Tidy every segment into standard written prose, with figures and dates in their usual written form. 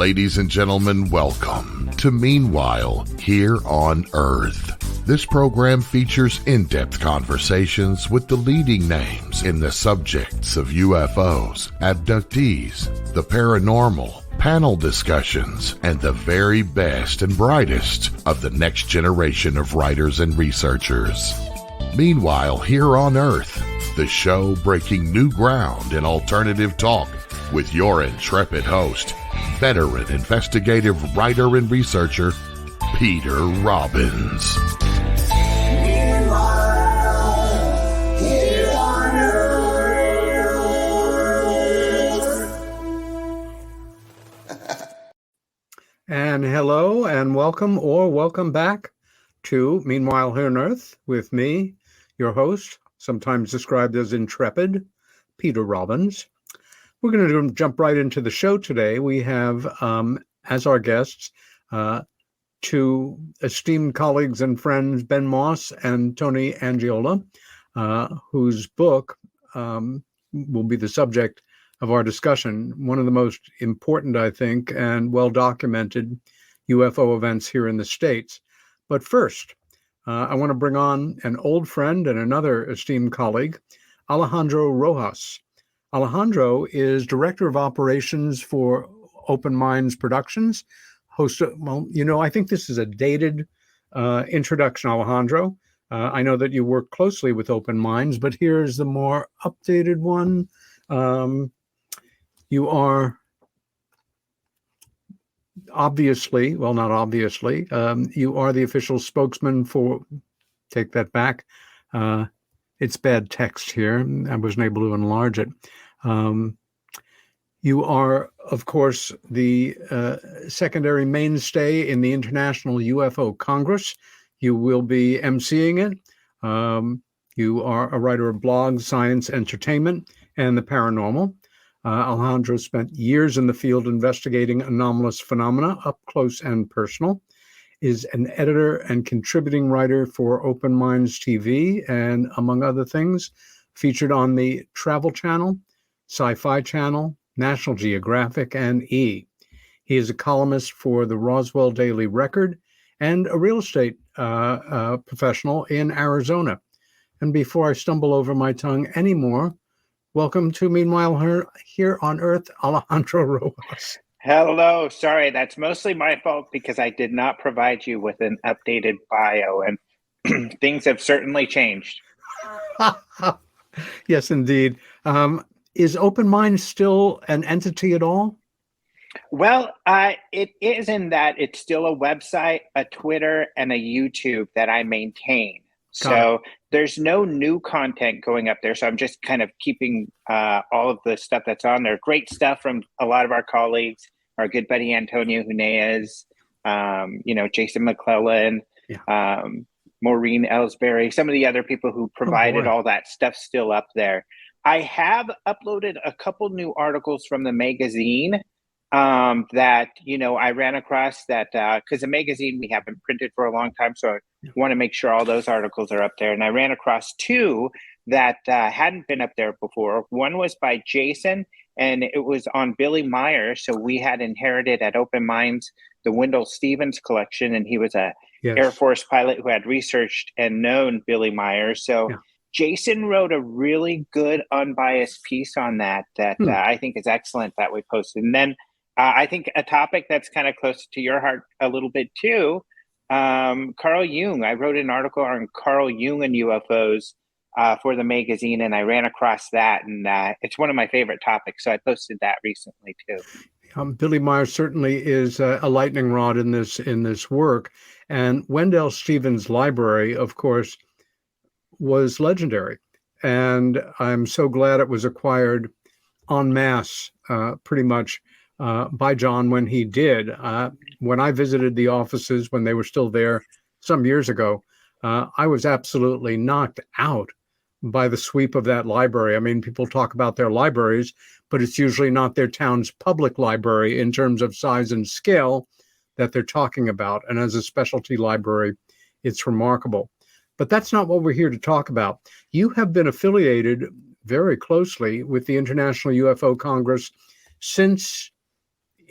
Ladies and gentlemen, welcome to Meanwhile Here on Earth. This program features in-depth conversations with the leading names in the subjects of UFOs, abductees, the paranormal, panel discussions, and the very best and brightest of the next generation of writers and researchers. Meanwhile Here on Earth, the show breaking new ground in alternative talk with your intrepid host, veteran investigative writer and researcher, Peter Robbins. Here on Earth. And hello and welcome or welcome back to Meanwhile Here on Earth with me, your host, sometimes described as intrepid, Peter Robbins. We're going to jump right into the show today. We have, as our guests, two esteemed colleagues and friends, Ben Moss and Tony Angiola, whose book will be the subject of our discussion. One of the most important, I think, and well-documented UFO events here in the States. But first, I want to bring on an old friend and another esteemed colleague, Alejandro Rojas. Alejandro is Director of Operations for Open Minds Productions. I think this is a dated introduction, Alejandro. I know that you work closely with Open Minds, but here's the more updated one. You are obviously, well, not obviously, you are the official spokesman for, take that back, it's bad text here. I wasn't able to enlarge it. You are, of course, the secondary mainstay in the International UFO Congress. You will be emceeing it. You are a writer of blogs, science, entertainment, and the paranormal. Alejandro spent years in the field investigating anomalous phenomena up close and personal, is an editor and contributing writer for Open Minds TV, and among other things, featured on the Travel Channel, Sci-Fi Channel, National Geographic, and E! He is a columnist for the Roswell Daily Record and a real estate professional in Arizona. And before I stumble over my tongue anymore, welcome to Meanwhile Here on Earth, Alejandro Rojas. Hello. Sorry, that's mostly my fault because I did not provide you with an updated bio, and things have certainly changed. Yes, indeed. Is Open Minds still an entity at all? Well, it is in that it's still a website, a Twitter, and a YouTube that I maintain. So there's no new content going up there. So I'm just kind of keeping all of the stuff that's on there. Great stuff from a lot of our colleagues, our good buddy Antonio Huneeus, Jason McClellan, Maureen Ellsbury, some of the other people who provided all that stuff still up there. I have uploaded a couple new articles from the magazine that, I ran across that because the magazine we haven't printed for a long time. So I want to make sure all those articles are up there. And I ran across two that hadn't been up there before. One was by Jason, and it was on Billy Myers. So we had inherited at Open Minds the Wendell Stevens collection, and he was a Air Force pilot who had researched and known Billy Myers. So Jason wrote a really good unbiased piece on that I think is excellent that we posted. And then I think a topic that's kind of close to your heart a little bit too, Carl Jung. I wrote an article on Carl Jung and UFOs for the magazine, and I ran across that, and it's one of my favorite topics. So I posted that recently too. Billy Myers certainly is a lightning rod in this work, and Wendell Stevens' library, of course, was legendary, and I'm so glad it was acquired en masse, pretty much by John when he did. When I visited the offices when they were still there some years ago, I was absolutely knocked out by the sweep of that library. I mean, people talk about their libraries, but it's usually not their town's public library in terms of size and scale that they're talking about. And as a specialty library, it's remarkable. But that's not what we're here to talk about. You have been affiliated very closely with the International UFO Congress since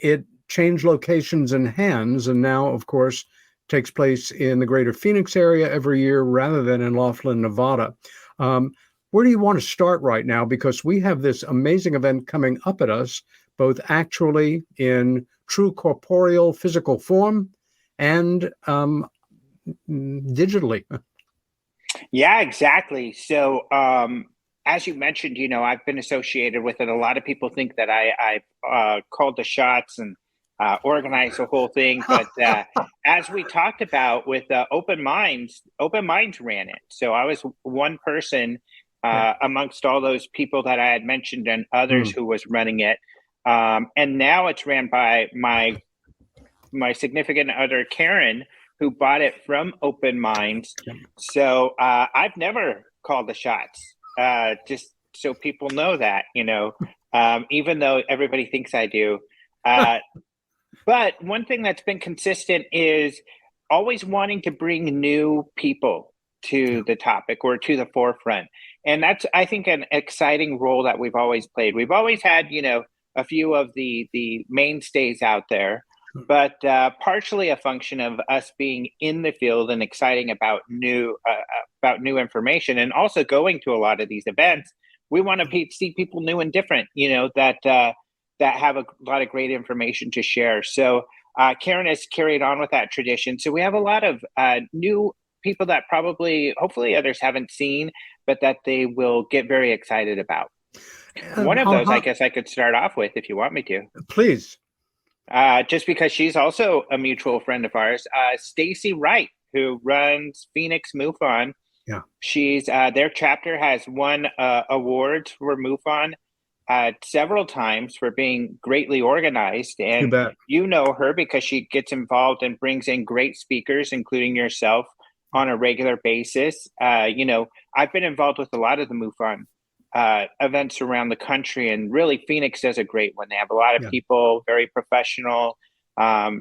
it changed locations and hands, and now, of course, takes place in the greater Phoenix area every year rather than in Laughlin, Nevada. Where do you want to start right now? Because we have this amazing event coming up at us, both actually in true corporeal physical form and digitally. Yeah, exactly. So, as you mentioned, I've been associated with it. A lot of people think that I called the shots and organized the whole thing. But as we talked about with Open Minds ran it. So I was one person amongst all those people that I had mentioned and others who was running it. And now it's ran by my significant other, Karen, who bought it from Open Minds. So I've never called the shots, just so people know that, even though everybody thinks I do. But one thing that's been consistent is always wanting to bring new people to the topic or to the forefront. And that's, I think, an exciting role that we've always played. We've always had, a few of the mainstays out there, but partially a function of us being in the field and exciting about new information, and also going to a lot of these events. We want to see people new and different, that have a lot of great information to share. So Karen has carried on with that tradition. So we have a lot of new people that hopefully others haven't seen, but that they will get very excited about. One of those, I guess I could start off with, if you want me to. Please. Just because she's also a mutual friend of ours, Stacy Wright, who runs Phoenix MUFON. Yeah. She's their chapter has won awards for MUFON several times for being greatly organized. And you know her because she gets involved and brings in great speakers, including yourself, on a regular basis. I've been involved with a lot of the MUFON events around the country, and really Phoenix does a great one. They have a lot of people, very professional.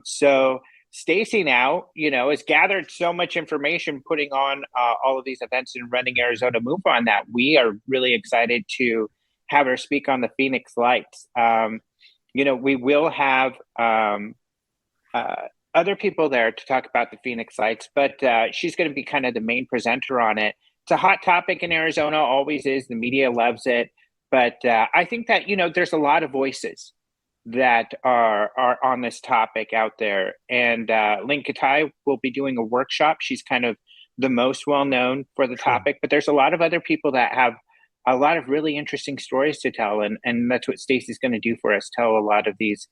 So Stacy now, has gathered so much information putting on all of these events and running Arizona MUFON that we are really excited to have her speak on the Phoenix Lights. We will have other people there to talk about the Phoenix Lights, but she's going to be kind of the main presenter on it. It's a hot topic in Arizona, always is. The media loves it. But I think that, there's a lot of voices that are on this topic out there. And Lynn Katai will be doing a workshop. She's kind of the most well-known for the topic, but there's a lot of other people that have a lot of really interesting stories to tell. And that's what Stacy's going to do for us, tell a lot of these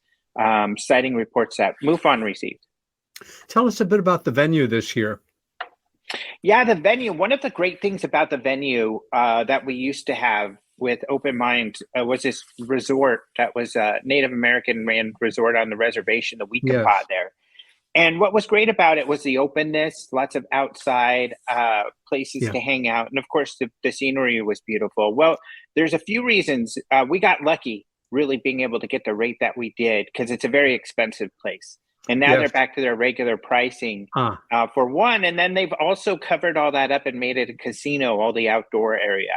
sighting reports that MUFON received. Tell us a bit about the venue this year. Yeah, the venue. One of the great things about the venue that we used to have with Open Minds was this resort that was a Native American ran resort on the reservation, the Weekapaw there. And what was great about it was the openness, lots of outside places to hang out. And of course, the scenery was beautiful. Well, there's a few reasons. We got lucky really being able to get the rate that we did, because it's a very expensive place. And now they're back to their regular pricing for one. And then they've also covered all that up and made it a casino, all the outdoor area.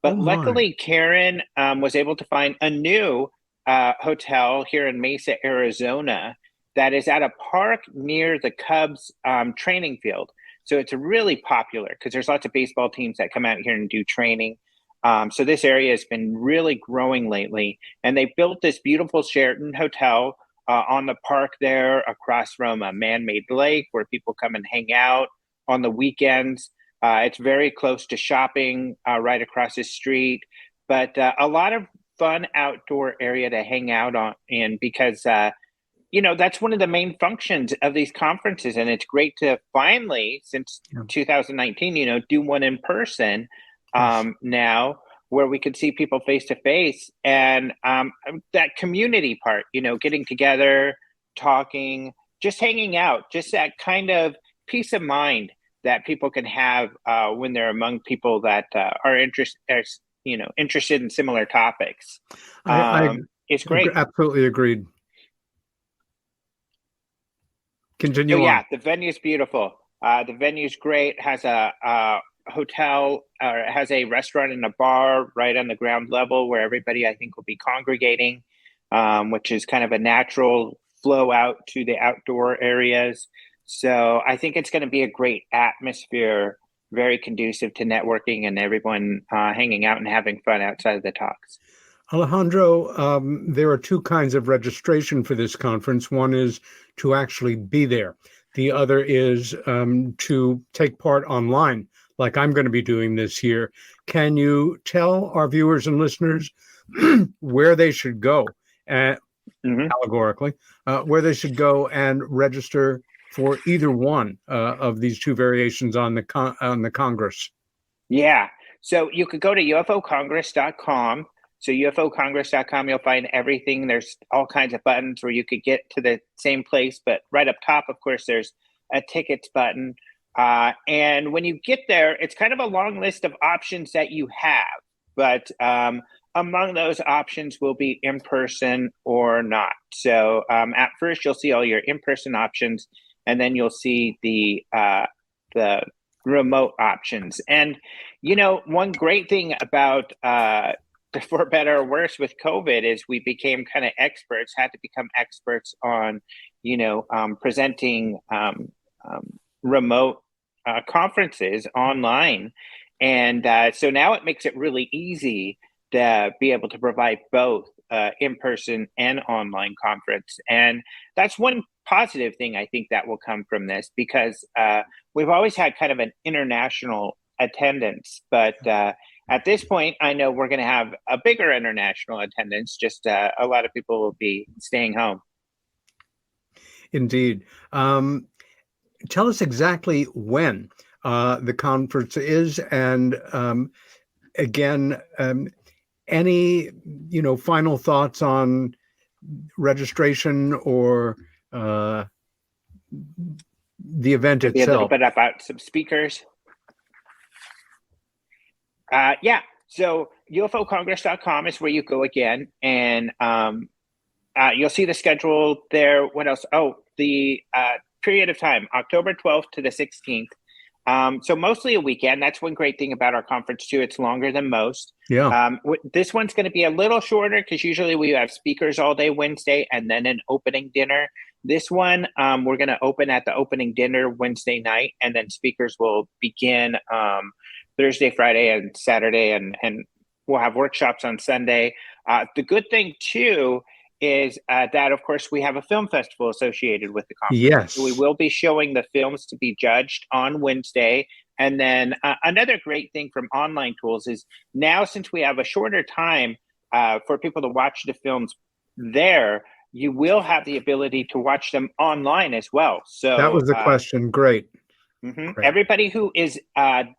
But luckily, Karen was able to find a new hotel here in Mesa, Arizona, that is at a park near the Cubs training field. So it's really popular because there's lots of baseball teams that come out here and do training. So this area has been really growing lately. And they built this beautiful Sheraton hotel on the park there, across from a man-made lake where people come and hang out on the weekends. It's very close to shopping right across the street, but a lot of fun outdoor area to hang out in, because that's one of the main functions of these conferences. And it's great to finally, since 2019, do one in person now, where we could see people face to face, and that community part, getting together, talking, just hanging out, just that kind of peace of mind that people can have when they're among people that are interested in similar topics. It's great. Absolutely agreed. Continue on. The venue's beautiful. The venue's great. Has a hotel, or has a restaurant and a bar right on the ground level where everybody, I think, will be congregating, which is kind of a natural flow out to the outdoor areas. So I think it's going to be a great atmosphere, very conducive to networking and everyone hanging out and having fun outside of the talks. Alejandro, there are two kinds of registration for this conference. One is to actually be there. The other is to take part online, like I'm going to be doing this year. Can you tell our viewers and listeners where they should go, allegorically, where they should go and register for either one of these two variations on the Congress? Yeah. So you could go to ufocongress.com. So ufocongress.com, you'll find everything. There's all kinds of buttons where you could get to the same place, but right up top, of course, there's a tickets button. And when you get there, it's kind of a long list of options that you have, but among those options will be in person or not. So at first, you'll see all your in-person options, and then you'll see the remote options. And, you know, one great thing about for better or worse with COVID is we became kind of experts, had to become experts on, presenting remote conferences online. And so now it makes it really easy to be able to provide both in-person and online conference. And that's one positive thing I think that will come from this, because we've always had kind of an international attendance, but at this point, I know we're going to have a bigger international attendance. Just a lot of people will be staying home. Indeed. Tell us exactly when the conference is, and again, any final thoughts on registration or the event Maybe itself? A little bit about some speakers. Yeah, so ufocongress.com is where you go again, and you'll see the schedule there. What else? Oh, the period of time, October 12th to the 16th. So mostly a weekend. That's one great thing about our conference too. It's longer than most. Yeah. This one's going to be a little shorter because usually we have speakers all day Wednesday and then an opening dinner. This one, we're going to open at the opening dinner Wednesday night, and then speakers will begin Thursday, Friday, and Saturday, and we'll have workshops on Sunday. The good thing too is that, of course, we have a film festival associated with the conference. Yes. So we will be showing the films to be judged on Wednesday. And then another great thing from online tools is now, since we have a shorter time for people to watch the films there, you will have the ability to watch them online as well. So that was the question. Great. Mm-hmm. Great. Everybody who is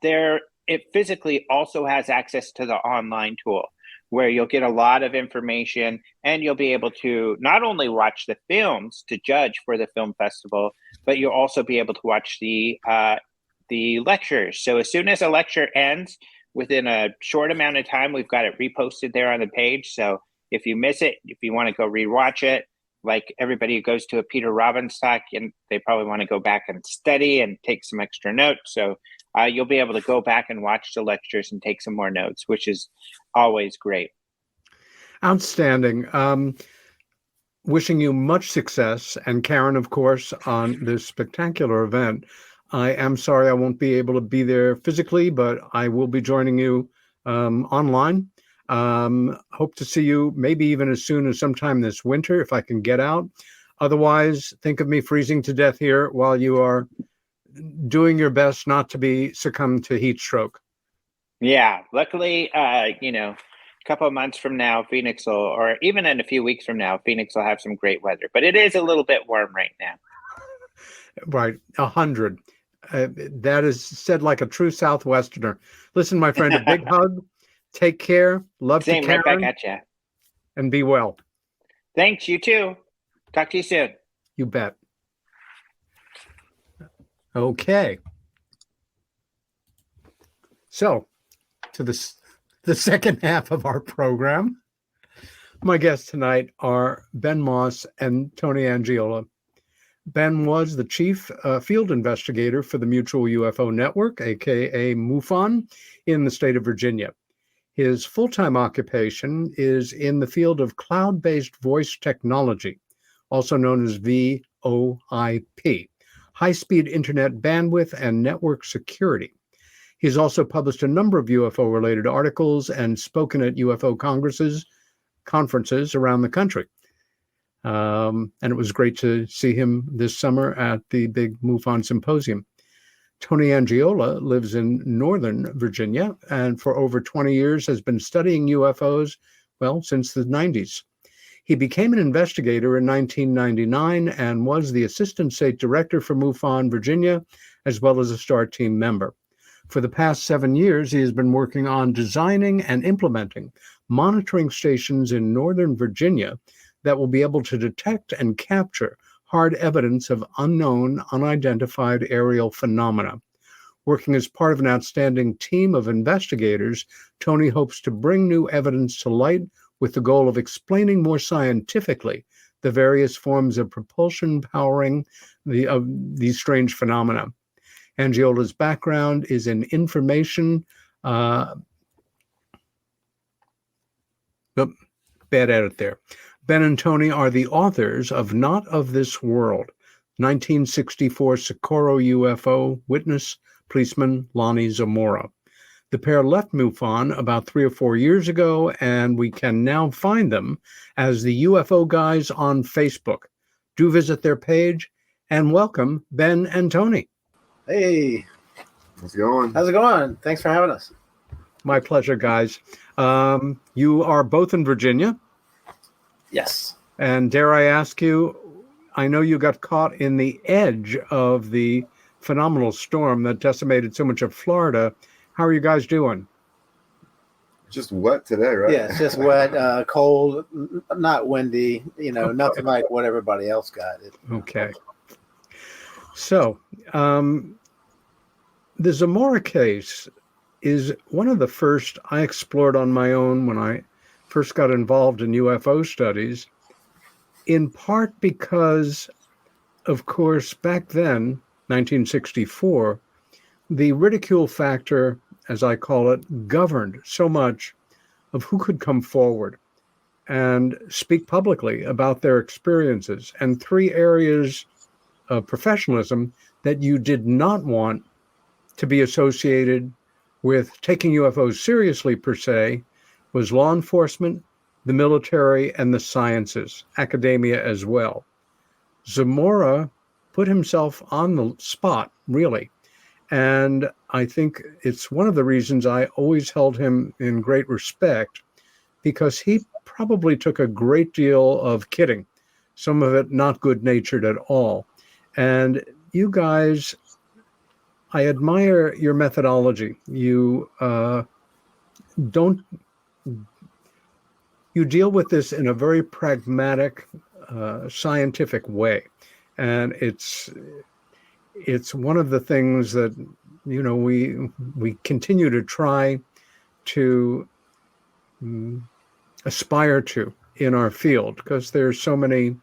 there, it physically also has access to the online tool, where you'll get a lot of information, and you'll be able to not only watch the films to judge for the film festival, but you'll also be able to watch the lectures. So as soon as a lecture ends, within a short amount of time, we've got it reposted there on the page. So if you miss it, if you want to go rewatch it, like everybody who goes to a Peter Robbins talk, and they probably want to go back and study and take some extra notes. So you'll be able to go back and watch the lectures and take some more notes, which is always great. Outstanding. Wishing you much success, and Karen, of course, on this spectacular event. I am sorry I won't be able to be there physically, but I will be joining you online. Hope to see you maybe even as soon as sometime this winter if I can get out. Otherwise, think of me freezing to death here while you are doing your best not to be succumb to heat stroke. Yeah, luckily, a couple of months from now, Phoenix will, or even in a few weeks from now, Phoenix will have some great weather. But it is a little bit warm right now. Right, 100. That is said like a true Southwesterner. Listen, my friend, a big hug. Take care. Love Same, to Karen. right back at you. And be well. Thanks, you too. Talk to you soon. You bet. Okay. So, to the second half of our program. My guests tonight are Ben Moss and Tony Angiola. Ben was the chief field investigator for the Mutual UFO Network, aka MUFON, in the state of Virginia. His full-time occupation is in the field of cloud-based voice technology, also known as VoIP, high-speed internet bandwidth and network security. He's also published a number of UFO-related articles and spoken at UFO conferences around the country. And it was great to see him this summer at the big MUFON symposium. Tony Angiola lives in Northern Virginia and for over 20 years has been studying UFOs, well, since the 90s. He became an investigator in 1999 and was the Assistant State Director for MUFON Virginia, as well as a STAR team member. For the past 7 years, he has been working on designing and implementing monitoring stations in Northern Virginia that will be able to detect and capture hard evidence of unknown, unidentified aerial phenomena. Working as part of an outstanding team of investigators, Tony hopes to bring new evidence to light with the goal of explaining more scientifically the various forms of propulsion powering these strange phenomena. Angiola's background is in information. Bad edit there. Ben and Tony are the authors of Not of This World, 1964 Socorro UFO Witness Policeman Lonnie Zamora. The pair left MUFON about 3 or 4 years ago, and we can now find them as the UFO Guys on Facebook. Do visit their page, and welcome Ben and Tony. Hey, How's it going? how's it going? Thanks for having us. My pleasure, guys. You are both in Virginia, Yes. and dare I ask you, I know you got caught in the edge of the phenomenal storm that decimated so much of Florida. How are you guys doing? Just wet today, right? Yeah, it's just wet, cold, not windy, nothing like what everybody else got. Okay. So, the Zamora case is one of the first I explored on my own when I first got involved in UFO studies, in part because, of course, back then, 1964, the ridicule factor, as I call it, governed so much of who could come forward and speak publicly about their experiences. And 3 areas of professionalism that you did not want to be associated with taking UFOs seriously per se was law enforcement, the military, and the sciences, academia as well. Zamora put himself on the spot, really. And I think it's one of the reasons I always held him in great respect, because he probably took a great deal of kidding, some of it not good-natured at all. And you guys, I admire your methodology. You deal with this in a very pragmatic, scientific way, and it's one of the things that we continue to try to aspire to in our field, because there's so many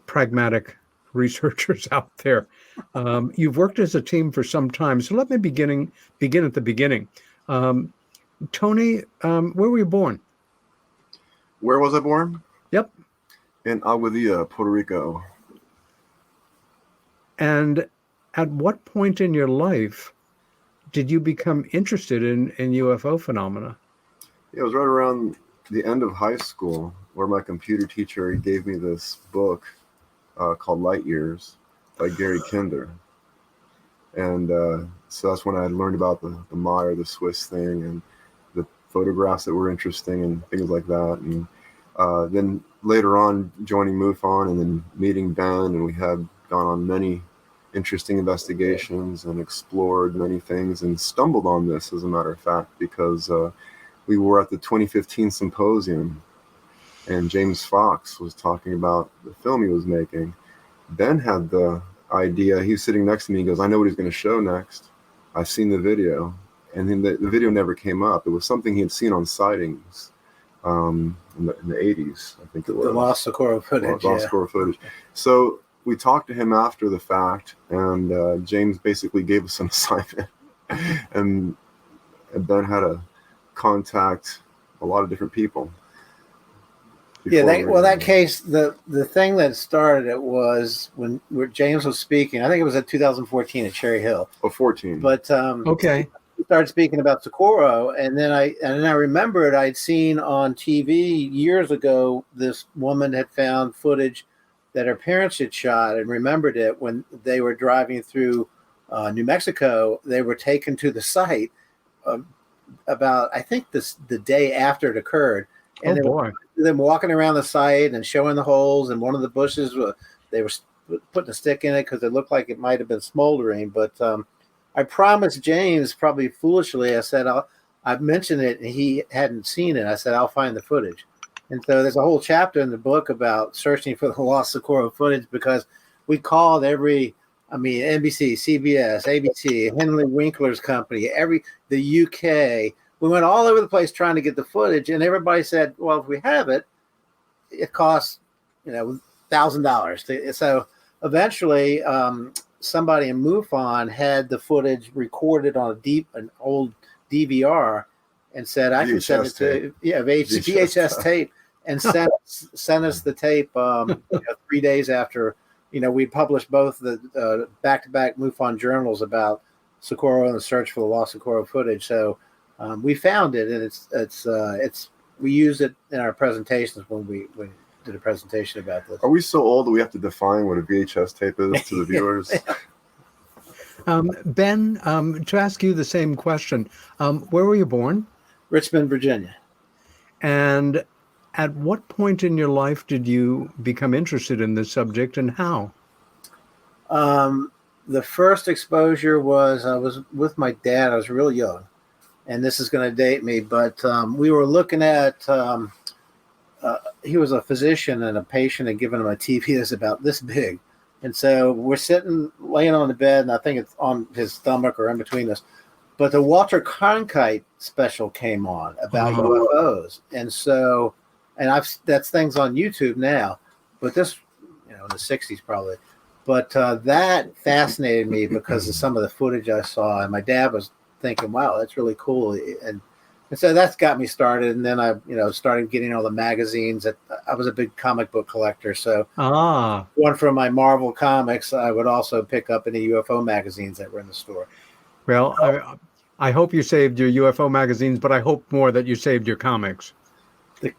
pragmatic researchers out there. You've worked as a team for some time, so let me begin at the beginning. Tony, where were you born? Where was I born? Yep. In Aguadilla, Puerto Rico. And at what point in your life did you become interested in UFO phenomena? Yeah, it was right around the end of high school where my computer teacher gave me this book called Light Years by Gary Kinder. And so that's when I learned about the Meyer, the Swiss thing, and the photographs that were interesting and things like that. And then later on joining MUFON and then meeting Ben, and we had gone on many interesting investigations and explored many things and stumbled on this, as a matter of fact, because we were at the 2015 symposium and James Fox was talking about the film he was making. Ben had the idea. He was sitting next to me. He goes, I know what he's going to show next. I've seen the video. And then the video never came up. It was something he had seen on sightings in the 80s, I think it was. The lost Socorro footage. Socorro footage. So we talked to him after the fact, and James basically gave us an assignment. and Ben had to contact a lot of different people. Yeah, before that case, the thing that started it was where James was speaking. I think it was at 2014 at Cherry Hill. Oh, 14. But Okay. he started speaking about Socorro, and then I remembered I'd seen on TV years ago this woman had found footage that her parents had shot and remembered it when they were driving through New Mexico. They were taken to the site about, I think, the day after it occurred, and Oh boy. them walking around the site and showing the holes, and one of the bushes they were putting a stick in it because it looked like it might have been smoldering. But I promised James, probably foolishly, I said I mentioned it and he hadn't seen it. I said I'll find the footage, and so there's a whole chapter in the book about searching for the lost Socorro footage, because we called NBC, CBS, ABC, Henry Winkler's company, the UK. We went all over the place trying to get the footage, and everybody said, well, if we have it, it costs, $1,000. So eventually somebody in MUFON had the footage recorded on an old DVR and said, I can send it to VHS tape, and sent us the tape 3 days after. We published both the back-to-back MUFON journals about Socorro and the search for the lost Socorro footage. So we found it, and we used it in our presentations when we did a presentation about this. Are we so old that we have to define what a VHS tape is to the viewers? Ben, to ask you the same question, where were you born? Richmond, Virginia. And at what point in your life did you become interested in this subject, and how? The first exposure was I was with my dad. I was real young, and this is going to date me, but we were looking at, he was a physician, and a patient had given him a TV that's about this big. And so we're laying on the bed, and I think it's on his stomach or in between us. But the Walter Cronkite special came on about UFOs. And so, that's things on YouTube now, but this, in the 60s probably. But that fascinated me because of some of the footage I saw, and my dad was thinking, wow, that's really cool. And so that's got me started. And then I, started getting all the magazines. I was a big comic book collector. So one from my Marvel comics, I would also pick up any UFO magazines that were in the store. Well, I hope you saved your UFO magazines, but I hope more that you saved your comics.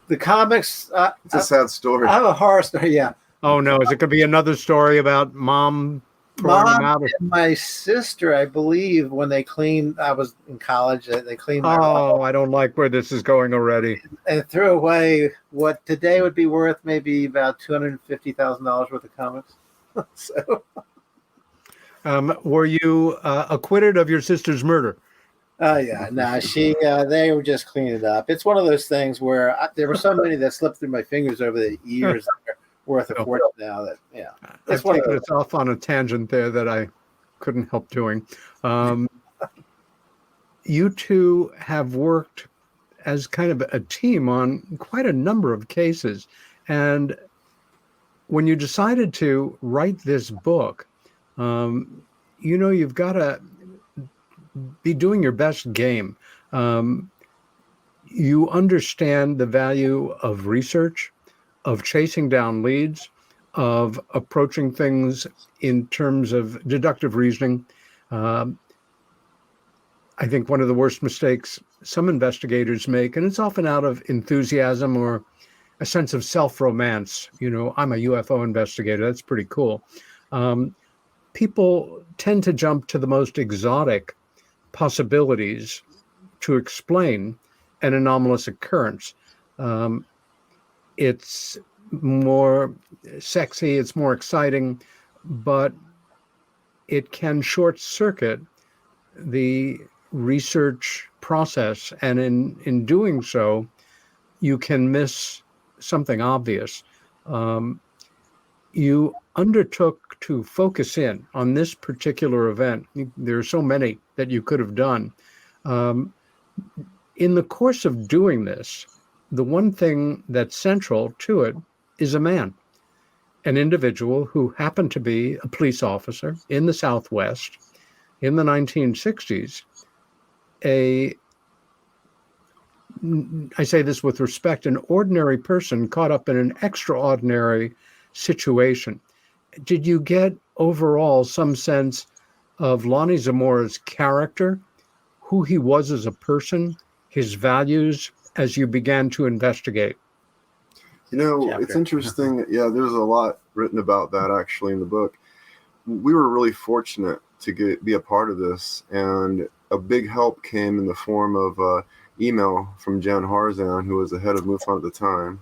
The comics. It's a sad story. I have a horror story, yeah. Oh, no. Is it going to be another story about mom throwing them out? And my sister, I believe, when they cleaned, I was in college, they cleaned my room. I don't like where this is going already. And threw away what today would be worth maybe about $250,000 worth of comics. So, were you acquitted of your sister's murder? Yeah, no, they were just cleaning it up. It's one of those things where there were so many that slipped through my fingers over the years that are worth a fortune now. That I've taken us off on a tangent there that I couldn't help doing. You two have worked as kind of a team on quite a number of cases, and when you decided to write this book, you've got to be doing your best game. You understand the value of research, of chasing down leads, of approaching things in terms of deductive reasoning. I think one of the worst mistakes some investigators make, and it's often out of enthusiasm or a sense of self-romance. I'm a UFO investigator. That's pretty cool. People tend to jump to the most exotic possibilities to explain an anomalous occurrence. It's more sexy, it's more exciting, but it can short circuit the research process. And in doing so, you can miss something obvious. You undertook to focus in on this particular event. There are so many that you could have done. In the course of doing this, the one thing that's central to it is a man, an individual who happened to be a police officer in the Southwest in the 1960s, a I say this with respect, an ordinary person caught up in an extraordinary situation. Did you get overall some sense of Lonnie Zamora's character, who he was as a person, his values, as you began to investigate? It's interesting. Yeah, there's a lot written about that actually in the book. We were really fortunate to be a part of this, and a big help came in the form of email from Jan Harzan, who was the head of MUFON at the time,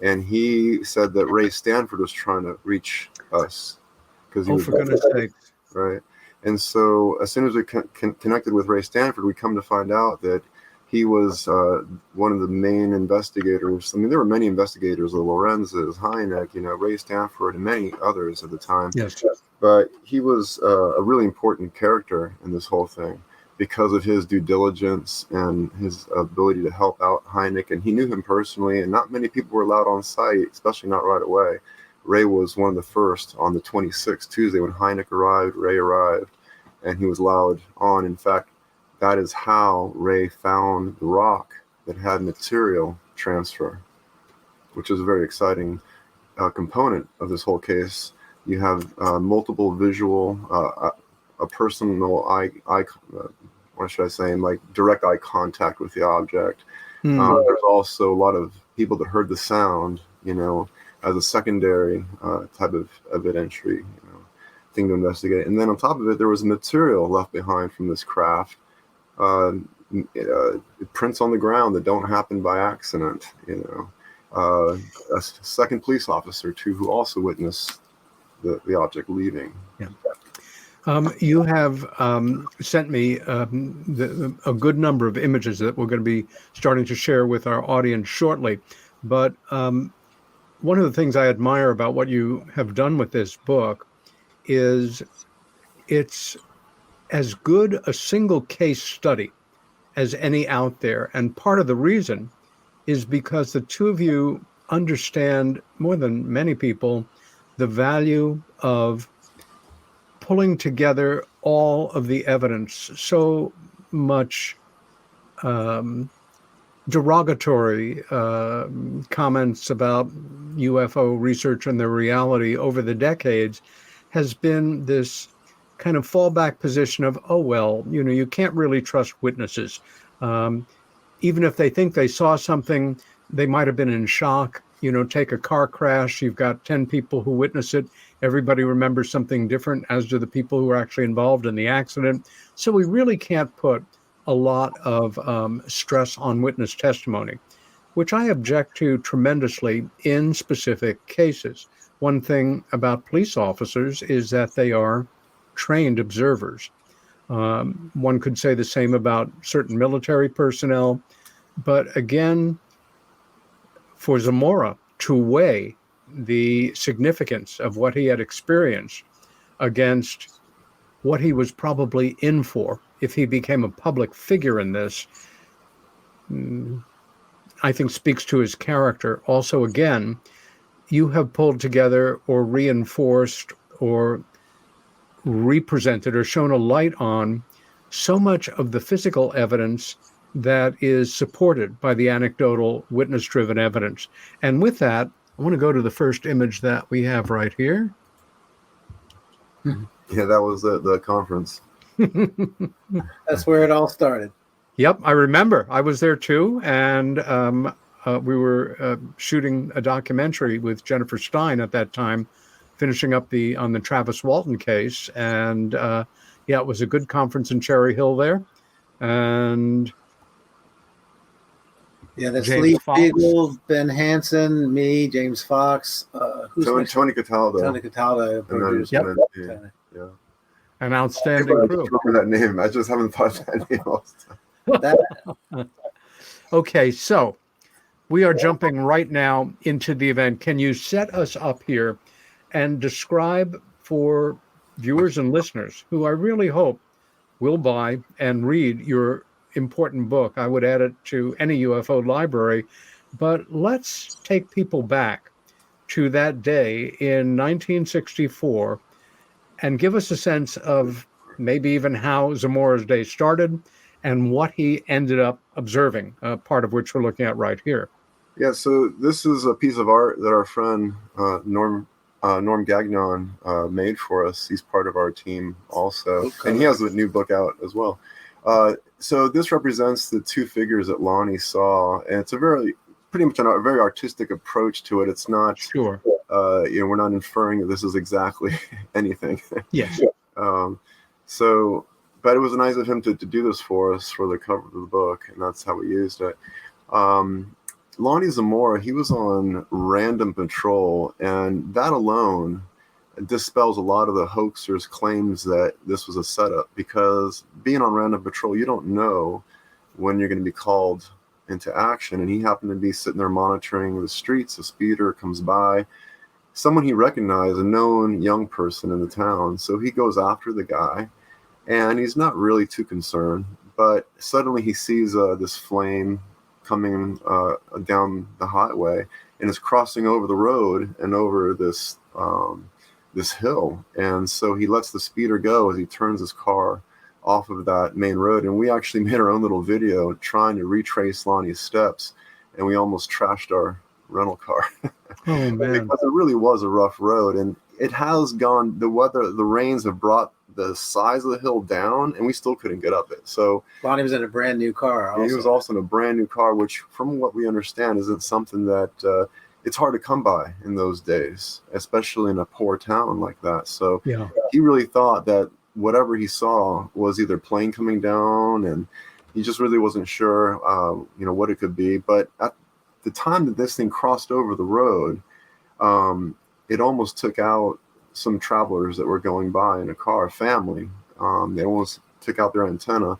and he said that Ray Stanford was trying to reach us because he was, for goodness sakes. Right. And so as soon as we connected with Ray Stanford, we come to find out that he was one of the main investigators. I mean, there were many investigators, the Lorenzes, Hynek, Ray Stanford, and many others at the time. Yes. But he was a really important character in this whole thing because of his due diligence and his ability to help out Hynek. And he knew him personally, and not many people were allowed on site, especially not right away. Ray was one of the first on the 26th, Tuesday, when Hynek arrived, Ray arrived, and he was allowed on. In fact, that is how Ray found the rock that had material transfer, which is a very exciting component of this whole case. You have multiple visual, a personal what should I say, like direct eye contact with the object. There's also a lot of people that heard the sound, as a secondary type of evidentiary thing to investigate. And then on top of it, there was material left behind from this craft. Prints on the ground that don't happen by accident. A second police officer too, who also witnessed the object leaving. Yeah. You have sent me a good number of images that we're going to be starting to share with our audience shortly. But one of the things I admire about what you have done with this book is it's as good a single case study as any out there. And part of the reason is because the two of you understand more than many people the value of pulling together all of the evidence. So much derogatory comments about UFO research and their reality over the decades has been this kind of fallback position of, oh, well, you can't really trust witnesses. Even if they think they saw something, they might have been in shock. Take a car crash. You've got 10 people who witness it. Everybody remembers something different, as do the people who were actually involved in the accident. So we really can't put a lot of stress on witness testimony, which I object to tremendously in specific cases. One thing about police officers is that they are trained observers. One could say the same about certain military personnel. But again, for Zamora to weigh the significance of what he had experienced against what he was probably in for if he became a public figure in this, I think speaks to his character. Also, again, you have pulled together or reinforced or represented or shown a light on so much of the physical evidence that is supported by the anecdotal witness-driven evidence. And with that, I want to go to the first image that we have right here. Yeah, that was the conference. That's where it all started. Yep, I remember. I was there too, and we were shooting a documentary with Jennifer Stein at that time, finishing up on the Travis Walton case. And it was a good conference in Cherry Hill there. And that's James Lee Fox. Spiegel, Ben Hansen, me, James Fox, Tony Cataldo. Tony Cataldo, produced. Yep. Yeah. An outstanding crew. I remember that name. I just haven't thought of that name all the time. Okay, so we are jumping right now into the event. Can you set us up here and describe for viewers and listeners, who I really hope will buy and read your important book? I would add it to any UFO library. But let's take people back to that day in 1964 and give us a sense of maybe even how Zamora's day started and what he ended up observing, part of which we're looking at right here. Yeah, so this is a piece of art that our friend Norm Gagnon made for us. He's part of our team also, and he has a new book out as well. So this represents the two figures that Lonnie saw, and it's pretty much a very artistic approach to it. It's not, Sure. We're not inferring that this is exactly anything. Yes. But it was nice of him to do this for us for the cover of the book, and that's how we used it. Lonnie Zamora, he was on random patrol, and that alone dispels a lot of the hoaxers' claims that this was a setup, because being on random patrol, you don't know when you're going to be called into action, and he happened to be sitting there monitoring the streets. A speeder comes by, someone he recognized, a known young person in the town, so he goes after the guy, and he's not really too concerned, but suddenly he sees this flame coming down the highway, and is crossing over the road and over this hill. And so he lets the speeder go as he turns his car off of that main road. And we actually made our own little video trying to retrace Lonnie's steps, and we almost trashed our rental car. Oh, man. Because it really was a rough road, and it has gone, the rains have brought the size of the hill down, and we still couldn't get up it. So Lonnie was in a brand new car. Also. He was also in a brand new car, which, from what we understand, isn't something that it's hard to come by in those days, especially in a poor town like that. So he really thought that whatever he saw was either plane coming down, and he just really wasn't sure, what it could be. But at the time that this thing crossed over the road, it almost took out some travelers that were going by in a car, a family. They almost took out their antenna.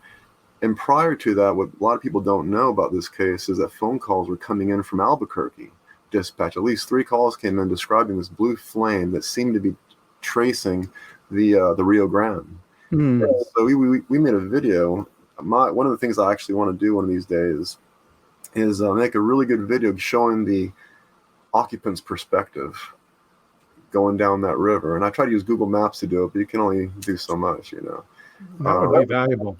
And prior to that, what a lot of people don't know about this case is that phone calls were coming in from Albuquerque dispatch. At least 3 calls came in describing this blue flame that seemed to be tracing the Rio Grande. So we made a video. One of the things I actually want to do one of these days is make a really good video showing the occupant's perspective going down that river. And I try to use Google Maps to do it, but you can only do so much, That would be valuable.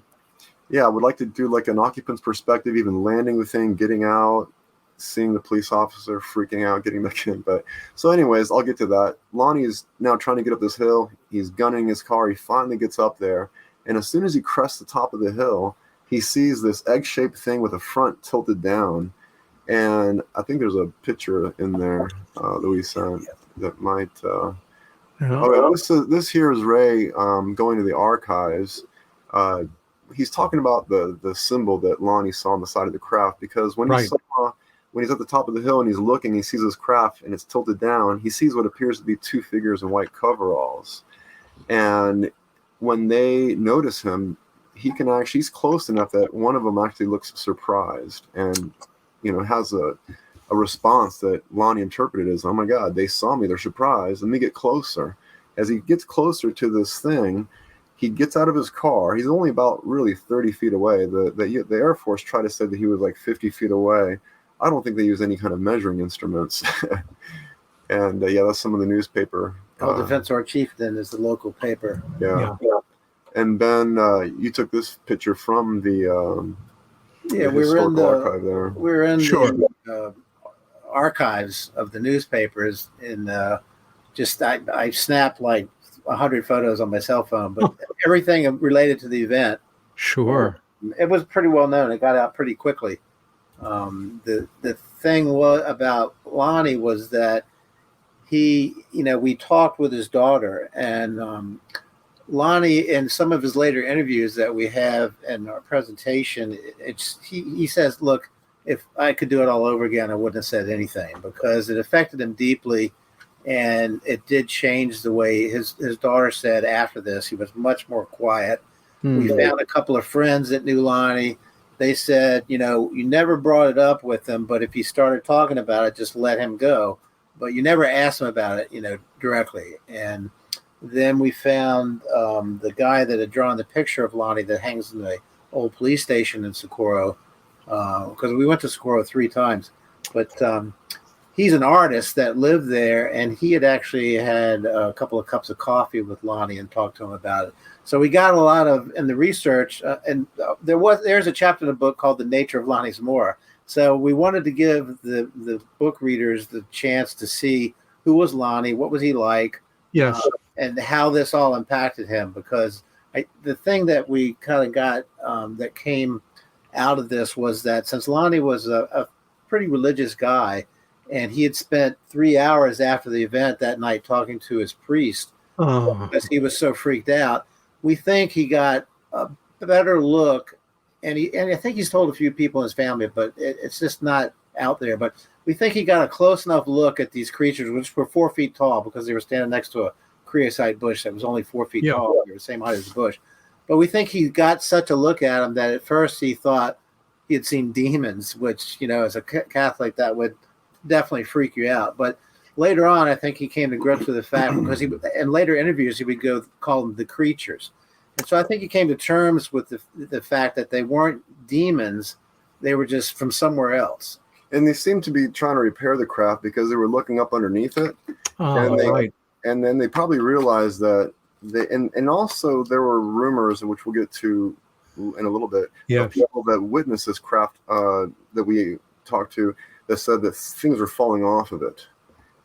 Yeah, I would like to do like an occupant's perspective, even landing the thing, getting out, seeing the police officer freaking out, getting back in. But so anyways, I'll get to that. Lonnie is now trying to get up this hill. He's gunning his car. He finally gets up there. And as soon as he crests the top of the hill, he sees this egg-shaped thing with a front tilted down. And I think there's a picture in there that we sent that might. This here is Ray going to the archives. He's talking about the symbol that Lonnie saw on the side of the craft, because when he's at the top of the hill and he's looking, he sees his craft and it's tilted down. He sees what appears to be 2 figures in white coveralls, and when they notice him, he's close enough that one of them actually looks surprised and has a response that Lonnie interpreted as, "Oh my God, they saw me, they're surprised. Let me get closer." As he gets closer to this thing, he gets out of his car. He's only about really 30 feet away. The Air Force tried to say that he was like 50 feet away. I don't think they use any kind of measuring instruments. And that's some of the newspaper. Defense Our Chieftain is the local paper. Yeah. And Ben, you took this picture from the we were in archive there. The archives of the newspapers. In I snapped like 100 photos on my cell phone, but everything related to the event. Sure. It was pretty well known. It got out pretty quickly. The thing about Lonnie was that we talked with his daughter, and Lonnie, in some of his later interviews that we have in our presentation, he says, "Look, if I could do it all over again, I wouldn't have said anything," because it affected him deeply. And it did change the way his daughter said after this. He was much more quiet. We found a couple of friends that knew Lonnie. They said, you never brought it up with him, but if he started talking about it, just let him go. But you never asked him about it, directly. And then we found the guy that had drawn the picture of Lonnie that hangs in the old police station in Socorro, because we went to Socorro 3 times. But he's an artist that lived there, and he had actually had a couple of cups of coffee with Lonnie and talked to him about it. So we got a lot of in the research, there's a chapter in the book called "The Nature of Lonnie's Mora." So we wanted to give the book readers the chance to see who was Lonnie, what was he like, Yes. and how this all impacted him. Because the thing that we kind of got that came out of this was that since Lonnie was a pretty religious guy, and he had spent 3 hours after the event that night talking to his priest because he was so freaked out, we think he got a better look. And I think he's told a few people in his family, but it's just not out there. But we think he got a close enough look at these creatures, which were 4 feet tall because they were standing next to a creosote bush that was only 4 feet tall. They were the same height as the bush. But we think he got such a look at them that at first he thought he had seen demons, which, as a Catholic, that would definitely freak you out. But later on, I think he came to grips with the fact, because in later interviews, he would call them the creatures. And so I think he came to terms with the fact that they weren't demons. They were just from somewhere else. And they seemed to be trying to repair the craft because they were looking up underneath it. Right. And then they probably realized that and also there were rumors, which we'll get to in a little bit, of people that witnessed this craft that we talked to, that said that things were falling off of it.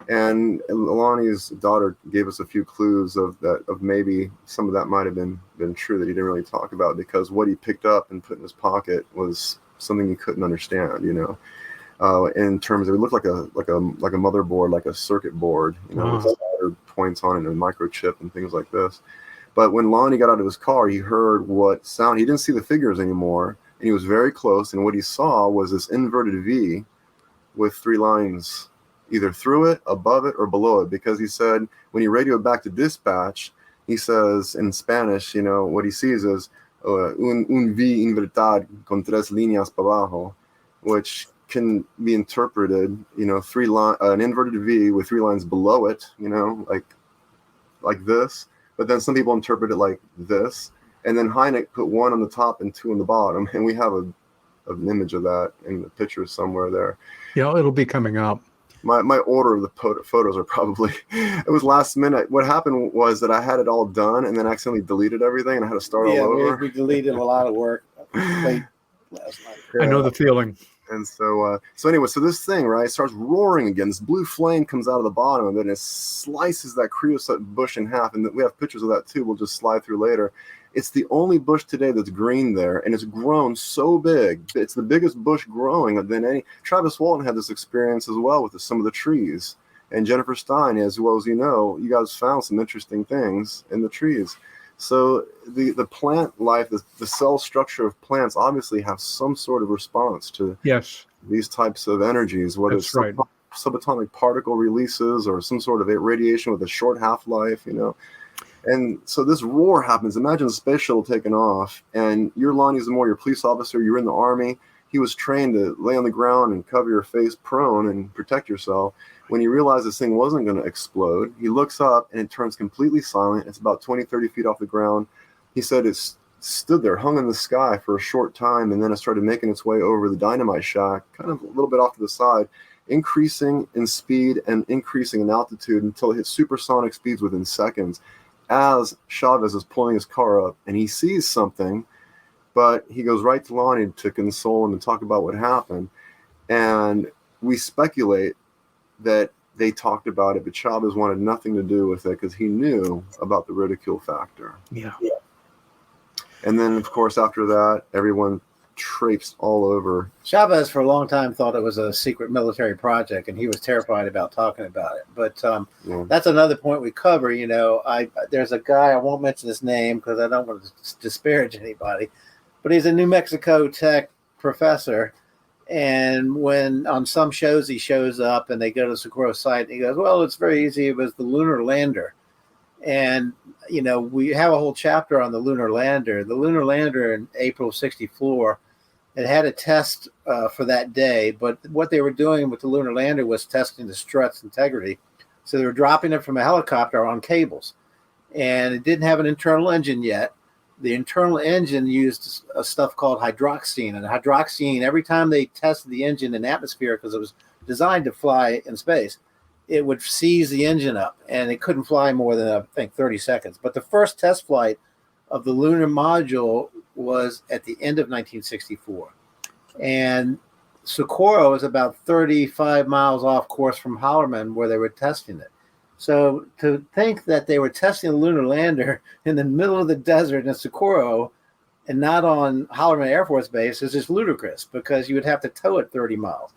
And Lonnie's daughter gave us a few clues of maybe some of that might have been true that he didn't really talk about, because what he picked up and put in his pocket was something he couldn't understand, in terms of, it looked like a motherboard, like a circuit board, with solder points on it and a microchip and things like this. But when Lonnie got out of his car, he heard what sound. He didn't see the figures anymore, and he was very close. And what he saw was this inverted V with 3 lines either through it, above it, or below it. Because he said when he radioed back to dispatch, he says in Spanish, what he sees is un V invertad con 3 líneas para abajo, which can be interpreted, an inverted V with 3 lines below it, like this. But then some people interpret it like this. And then Hynek put 1 on the top and 2 on the bottom. And we have an image of that in the picture somewhere there. Yeah, it'll be coming up. My order of the photos are probably, it was last minute. What happened was that I had it all done and then accidentally deleted everything and I had to start all over. We deleted a lot of work late last night. I know the feeling. And so anyway, so this thing, right, starts roaring again. This blue flame comes out of the bottom of it and it slices that creosote bush in half. And we have pictures of that too. We'll just slide through later. It's the only bush today that's green there, and it's grown so big. It's the biggest bush growing than any. Travis Walton had this experience as well with some of the trees. And Jennifer Stein, as well as you guys found some interesting things in the trees. So the plant life, the cell structure of plants obviously have some sort of response to these types of energies, whether it's subatomic particle releases or some sort of radiation with a short half-life, And so this roar happens. Imagine a space shuttle taking off, and you're Lonnie Zamora, you're a police officer, you're in the Army. He was trained to lay on the ground and cover your face prone and protect yourself. When he realized this thing wasn't going to explode, he looks up and it turns completely silent. It's about 20, 30 feet off the ground. He said it stood there, hung in the sky for a short time, and then it started making its way over the dynamite shack, kind of a little bit off to the side, increasing in speed and increasing in altitude until it hit supersonic speeds within seconds. As Chavez is pulling his car up and he sees something, but he goes right to Lonnie to console him and talk about what happened. And we speculate that they talked about it, but Chavez wanted nothing to do with it because he knew about the ridicule factor. Yeah. And then, of course, after that, everyone traipsed all over. Chavez for a long time thought it was a secret military project, and he was terrified about talking about it. But that's another point we cover. There's a guy, I won't mention his name because I don't want to disparage anybody, but he's a New Mexico Tech professor. And when on some shows he shows up and they go to the Socorro site, and he goes, well, it's very easy. It was the lunar lander. And, we have a whole chapter on the lunar lander. The lunar lander in April of 1964, it had a test for that day, but what they were doing with the lunar lander was testing the strut's integrity. So they were dropping it from a helicopter on cables, and it didn't have an internal engine yet. The internal engine used a stuff called hydroxine, and hydroxine, every time they tested the engine in atmosphere, because it was designed to fly in space, it would seize the engine up, and it couldn't fly more than, I think, 30 seconds. But the first test flight of the lunar module was at the end of 1964. And Socorro is about 35 miles off course from Holloman, where they were testing it. So to think that they were testing a lunar lander in the middle of the desert in Socorro and not on Holloman Air Force Base is just ludicrous, because you would have to tow it 30 miles.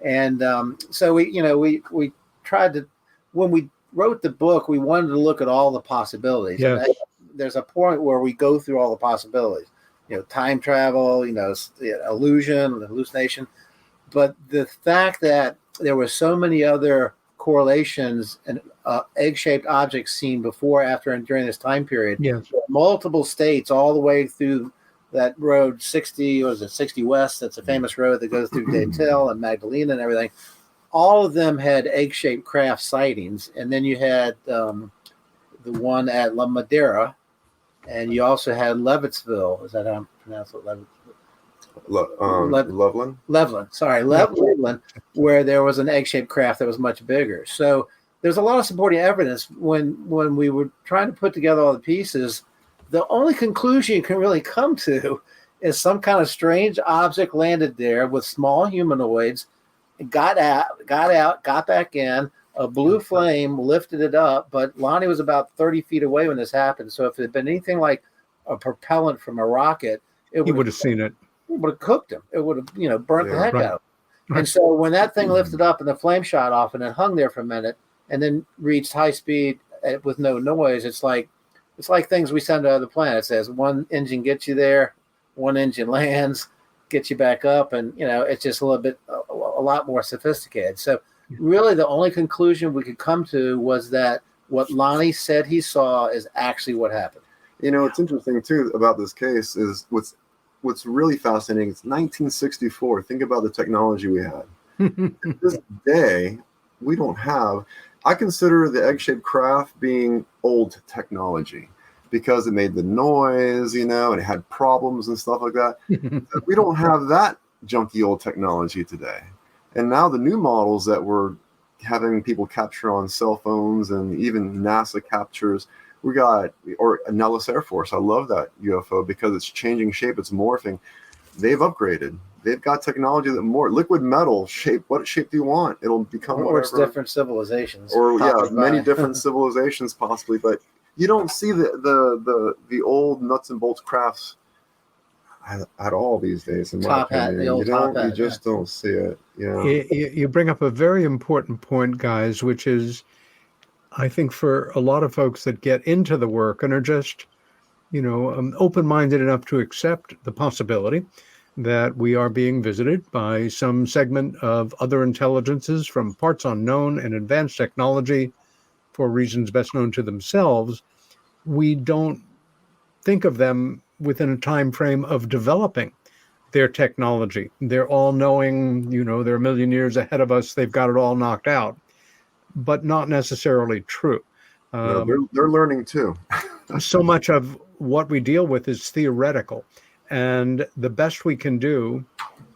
And so we tried to, when we wrote the book, we wanted to look at all the possibilities. Yes. And there's a point where we go through all the possibilities, time travel, illusion, hallucination. But the fact that there were so many other correlations and egg-shaped objects seen before, after, and during this time period, Yes. multiple states all the way through that road 60, or is it 60 West? That's a famous road that goes through Datil and Magdalena and everything. All of them had egg-shaped craft sightings. And then you had the one at La Madera, and you also had Levittsville. Is that how I pronounce it? Loveland? Loveland, where there was an egg-shaped craft that was much bigger. So there's a lot of supporting evidence. When we were trying to put together all the pieces, the only conclusion you can really come to is some kind of strange object landed there with small humanoids, got back in, a blue flame lifted it up, but Lonnie was about 30 feet away when this happened. So if it had been anything like a propellant from a rocket, He would have seen it. It would have cooked him. It would have, burnt the heck right. out of him. And so when that thing lifted up and the flame shot off and it hung there for a minute and then reached high speed with no noise, it's like things we send to other planets. As one engine gets you there, one engine lands, gets you back up, and it's just a lot more sophisticated. So really the only conclusion we could come to was that what Lonnie said he saw is actually what happened. What's interesting too about this case is what's really fascinating. It's 1964. Think about the technology we had. To this day, we don't have. I consider the egg-shaped craft being old technology because it made the noise, and it had problems and stuff like that. We don't have that junky old technology today. And now the new models that we're having people capture on cell phones, and even NASA captures, or Nellis Air Force. I love that UFO because it's changing shape, it's morphing. They've upgraded. They've got technology that more liquid metal shape. What shape do you want? It'll become or whatever. It's different civilizations. Or many different civilizations possibly. But you don't see the old nuts and bolts crafts at all these days. In my opinion, you just don't see it. You bring up a very important point, guys, which is, I think, for a lot of folks that get into the work and are just, open-minded enough to accept the possibility that we are being visited by some segment of other intelligences from parts unknown and advanced technology for reasons best known to themselves, we don't think of them within a time frame of developing their technology. They're all-knowing, they're a million years ahead of us. They've got it all knocked out, but not necessarily true. No, they're learning too. So much of what we deal with is theoretical, and the best we can do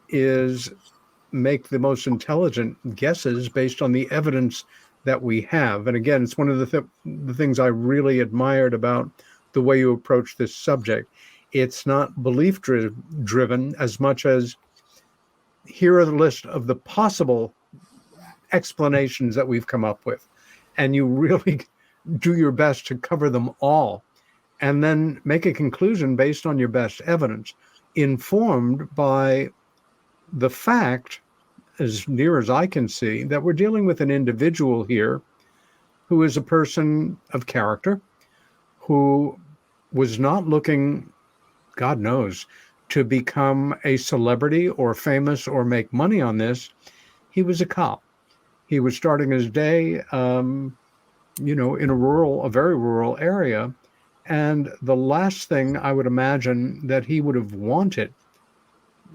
is make the most intelligent guesses based on the evidence that we have. And again, it's one of the things I really admired about the way you approach this subject. It's not belief driven as much as here are the list of the possible explanations that we've come up with, and you really do your best to cover them all, and then make a conclusion based on your best evidence, informed by the fact, as near as I can see, that we're dealing with an individual here who is a person of character, who was not looking, God knows, to become a celebrity or famous or make money on this. He was a cop. He was starting his day, in a very rural area. And the last thing I would imagine that he would have wanted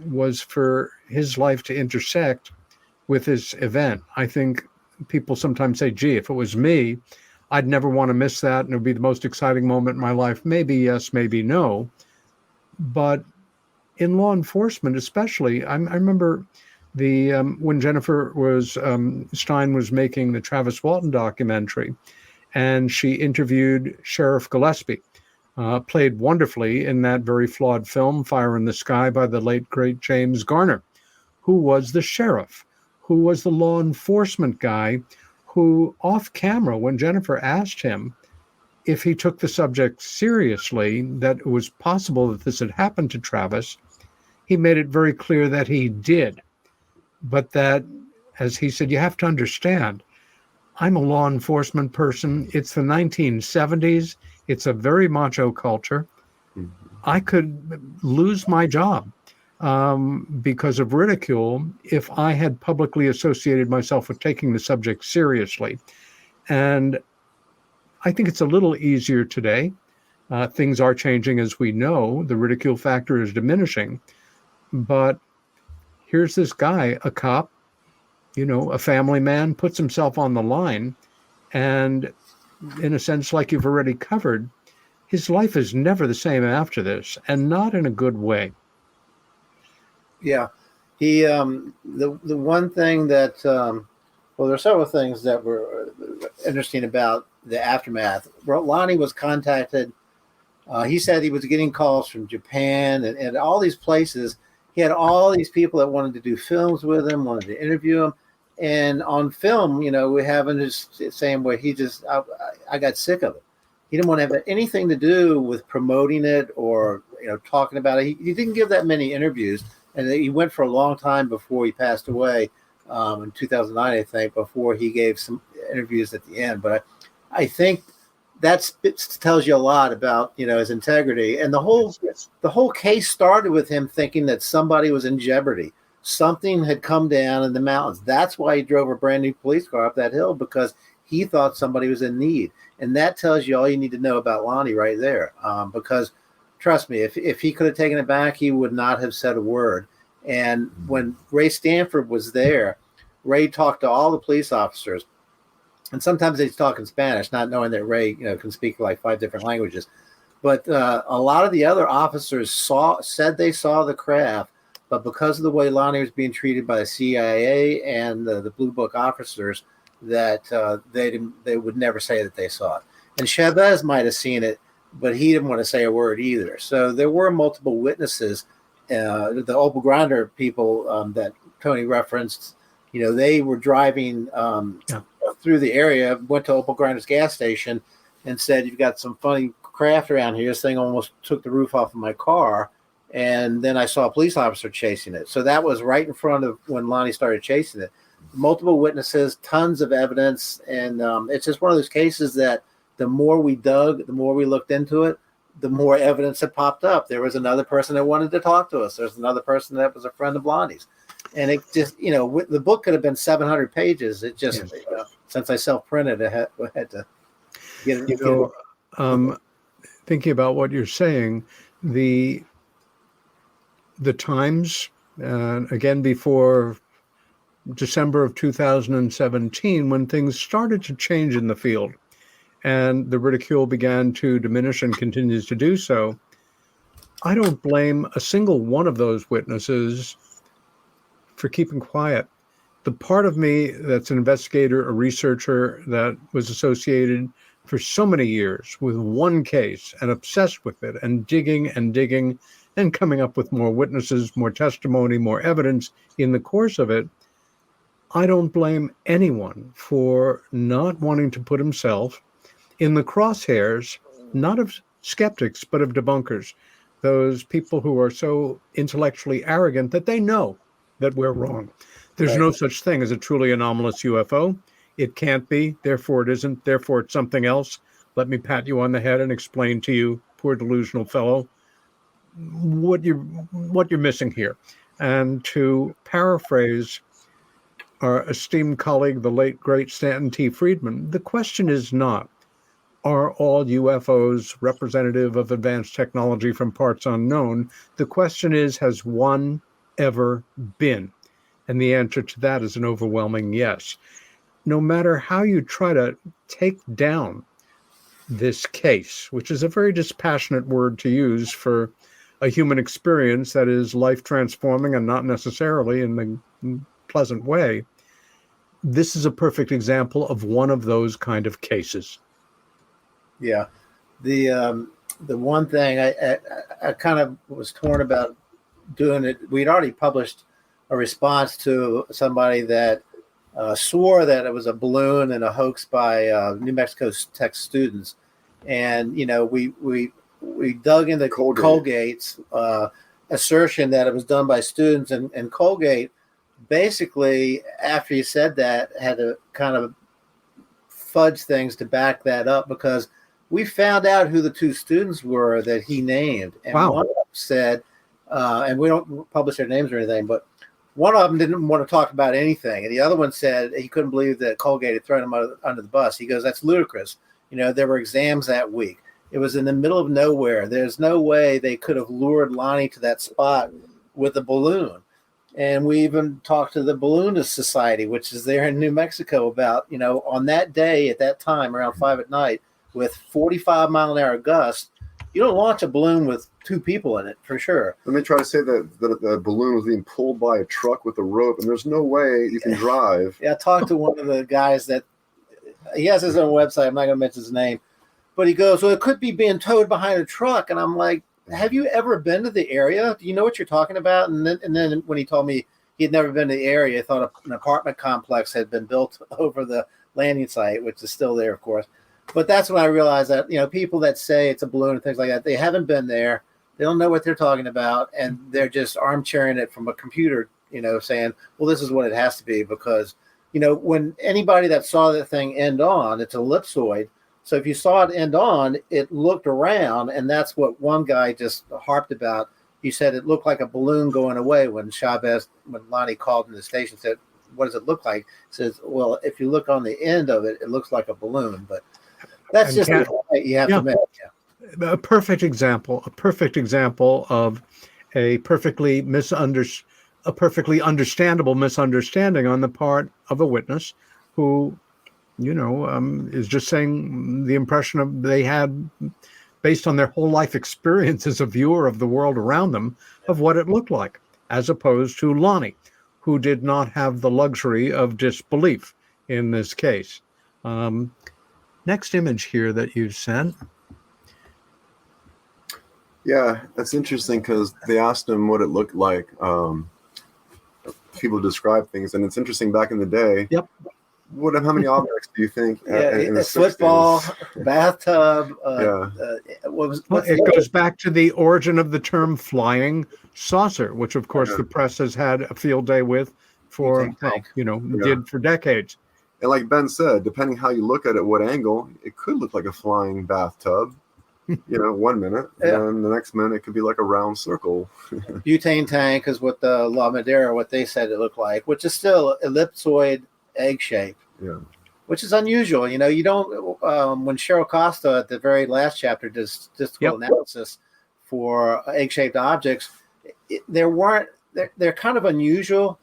was for his life to intersect with this event. I think people sometimes say, gee, if it was me, I'd never want to miss that, and it would be the most exciting moment in my life. Maybe yes, maybe no. But in law enforcement especially, I remember when Jennifer was Stein was making the Travis Walton documentary, and she interviewed Sheriff Gillespie, played wonderfully in that very flawed film Fire in the Sky by the late great James Garner, who was the sheriff, who was the law enforcement guy, who off camera, when Jennifer asked him if he took the subject seriously, that it was possible that this had happened to Travis, he made it very clear that he did. But that, as he said, you have to understand, I'm a law enforcement person. It's the 1970s. It's a very macho culture. I could lose my job because of ridicule if I had publicly associated myself with taking the subject seriously. And I think it's a little easier today. Things are changing, as we know. The ridicule factor is diminishing. But here's this guy, a cop, a family man, puts himself on the line. And in a sense, like you've already covered, his life is never the same after this, and not in a good way. Yeah. He, the one thing that, well, there are several things that were interesting about the aftermath. Lonnie was contacted. He said he was getting calls from Japan and all these places. He had all these people that wanted to do films with him, wanted to interview him. And on film, we haven't just saying where I got sick of it. He didn't want to have anything to do with promoting it or, talking about it. He didn't give that many interviews. And he went for a long time before he passed away in 2009, I think, before he gave some interviews at the end. But I think it tells you a lot about, his integrity. And the whole case started with him thinking that somebody was in jeopardy. Something had come down in the mountains. That's why he drove a brand new police car up that hill, because he thought somebody was in need. And that tells you all you need to know about Lonnie right there. Because trust me, if he could have taken it back, he would not have said a word. And when Ray Stanford was there, Ray talked to all the police officers. And sometimes they talk in Spanish, not knowing that Ray, can speak like 5 different languages. But a lot of the other officers said they saw the craft, but because of the way Lonnie was being treated by the CIA and the Blue Book officers, that they would never say that they saw it. And Chavez might have seen it, but he didn't want to say a word either. So there were multiple witnesses. The Opel Grinder people that Tony referenced, they were driving through the area, went to Opel Grinder's gas station and said, "You've got some funny craft around here. This thing almost took the roof off of my car." And then I saw a police officer chasing it. So that was right in front of when Lonnie started chasing it. Multiple witnesses, tons of evidence. And it's just one of those cases that the more we dug, the more we looked into it, the more evidence that popped up. There was another person that wanted to talk to us. There's another person that was a friend of Lonnie's. And it just, the book could have been 700 pages. It just, since I self-printed, I had to get it. Thinking about what you're saying, the times, again, before December of 2017, when things started to change in the field and the ridicule began to diminish and continues to do so, I don't blame a single one of those witnesses for keeping quiet. The part of me that's an investigator, a researcher that was associated for so many years with one case and obsessed with it and digging and coming up with more witnesses, more testimony, more evidence in the course of it, I don't blame anyone for not wanting to put himself in the crosshairs, not of skeptics, but of debunkers, those people who are so intellectually arrogant that they know that we're wrong. There's no such thing as a truly anomalous UFO. It can't be, therefore it isn't, therefore it's something else. Let me pat you on the head and explain to you, poor delusional fellow, what you're missing here. And to paraphrase our esteemed colleague, the late, great Stanton T. Friedman, the question is not, are all UFOs representative of advanced technology from parts unknown? The question is, has one ever been? And the answer to that is an overwhelming yes. No matter how you try to take down this case, which is a very dispassionate word to use for a human experience that is life transforming and not necessarily in the pleasant way. This is a perfect example of one of those kind of cases. Yeah. The one thing I kind of was torn about doing it. We'd already published a response to somebody that swore that it was a balloon and a hoax by New Mexico Tech students, and we dug into Colgate's assertion that it was done by students, and Colgate basically, after he said that, had to kind of fudge things to back that up, because we found out who the two students were that he named, and Wow. one of them said, and we don't publish their names or anything, but one of them didn't want to talk about anything, and the other one said he couldn't believe that Colgate had thrown him under the bus. He goes, "That's ludicrous. There were exams that week. It was in the middle of nowhere. There's no way they could have lured Lonnie to that spot with a balloon." And we even talked to the Balloonist Society, which is there in New Mexico, about, on that day at that time around 5 at night with 45-mile-an-hour gusts, you don't launch a balloon with two people in it for sure. Then they try to say that the balloon was being pulled by a truck with a rope, and there's no way you can drive. Yeah, I talked to one of the guys that he has his own website. I'm not going to mention his name, but he goes, "Well, it could be being towed behind a truck." And I'm like, "Have you ever been to the area? Do you know what you're talking about?" And then when he told me he had never been to the area, I thought an apartment complex had been built over the landing site, which is still there, of course. But that's when I realized that, people that say it's a balloon and things like that, they haven't been there. They don't know what they're talking about. And they're just armchairing it from a computer, saying, well, this is what it has to be. Because, when anybody that saw that thing end on, it's ellipsoid. So if you saw it end on, it looked around. And that's what one guy just harped about. He said it looked like a balloon going away when Lonnie called in the station, said, "What does it look like?" He says, "Well, if you look on the end of it, it looks like a balloon." But that's just the point you have to make. Yeah. A perfect example of a perfectly understandable misunderstanding on the part of a witness who, is just saying the impression they had based on their whole life experience as a viewer of the world around them of what it looked like, as opposed to Lonnie, who did not have the luxury of disbelief in this case. Next image here that you sent. Yeah, that's interesting because they asked him what it looked like. People describe things, and it's interesting. Back in the day, Yep. How many objects do you think? In the football, bathtub. It goes back to the origin of the term flying saucer, which of course the press has had a field day with for decades. And like Ben said, depending how you look at it, what angle, it could look like a flying bathtub, 1 minute. Yeah. And then the next minute, it could be like a round circle. Butane tank is what the La Madera, what they said it looked like, which is still ellipsoid egg shape. Yeah. Which is unusual. You don't, when Cheryl Costa at the very last chapter does statistical analysis for egg-shaped objects, they're kind of unusual.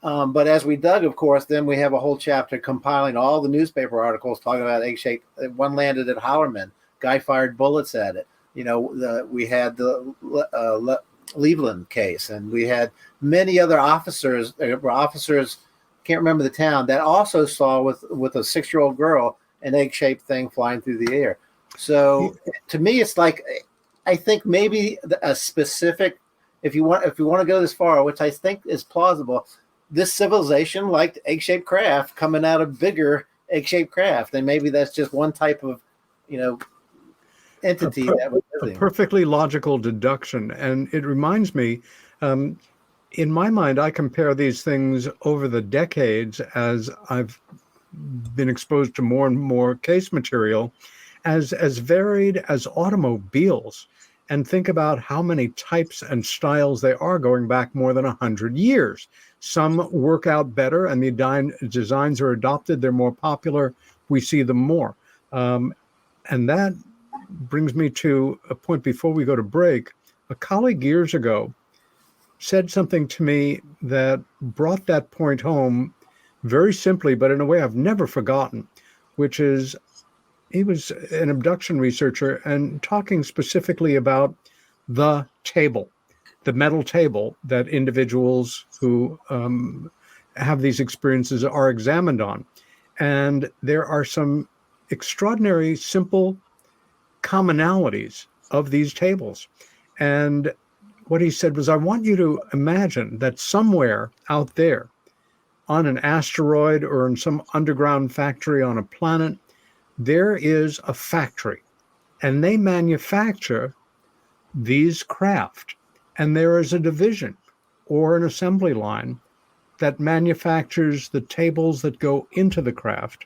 But as we dug, of course, then we have a whole chapter compiling all the newspaper articles talking about egg-shaped. One landed at Hollerman. Guy fired bullets at it. We had the Cleveland case, and we had many other officers. Can't remember the town, that also saw with a 6-year-old girl an egg-shaped thing flying through the air. So to me, it's like, I think maybe a specific, if you want to go this far, which I think is plausible, this civilization liked egg-shaped craft coming out of bigger egg-shaped craft, and maybe that's just one type of, entity that was visiting. A perfectly logical deduction, and it reminds me. In my mind, I compare these things over the decades as I've been exposed to more and more case material as varied as automobiles, and think about how many types and styles they are going back more than 100 years. Some work out better and the designs are adopted. They're more popular. We see them more. And that brings me to a point before we go to break. A colleague years ago said something to me that brought that point home very simply, but in a way I've never forgotten, which is he was an abduction researcher and talking specifically about the table, the metal table that individuals who have these experiences are examined on. And there are some extraordinary, simple commonalities of these tables. And what he said was, I want you to imagine that somewhere out there on an asteroid or in some underground factory on a planet, there is a factory and they manufacture these craft. And there is a division or an assembly line that manufactures the tables that go into the craft.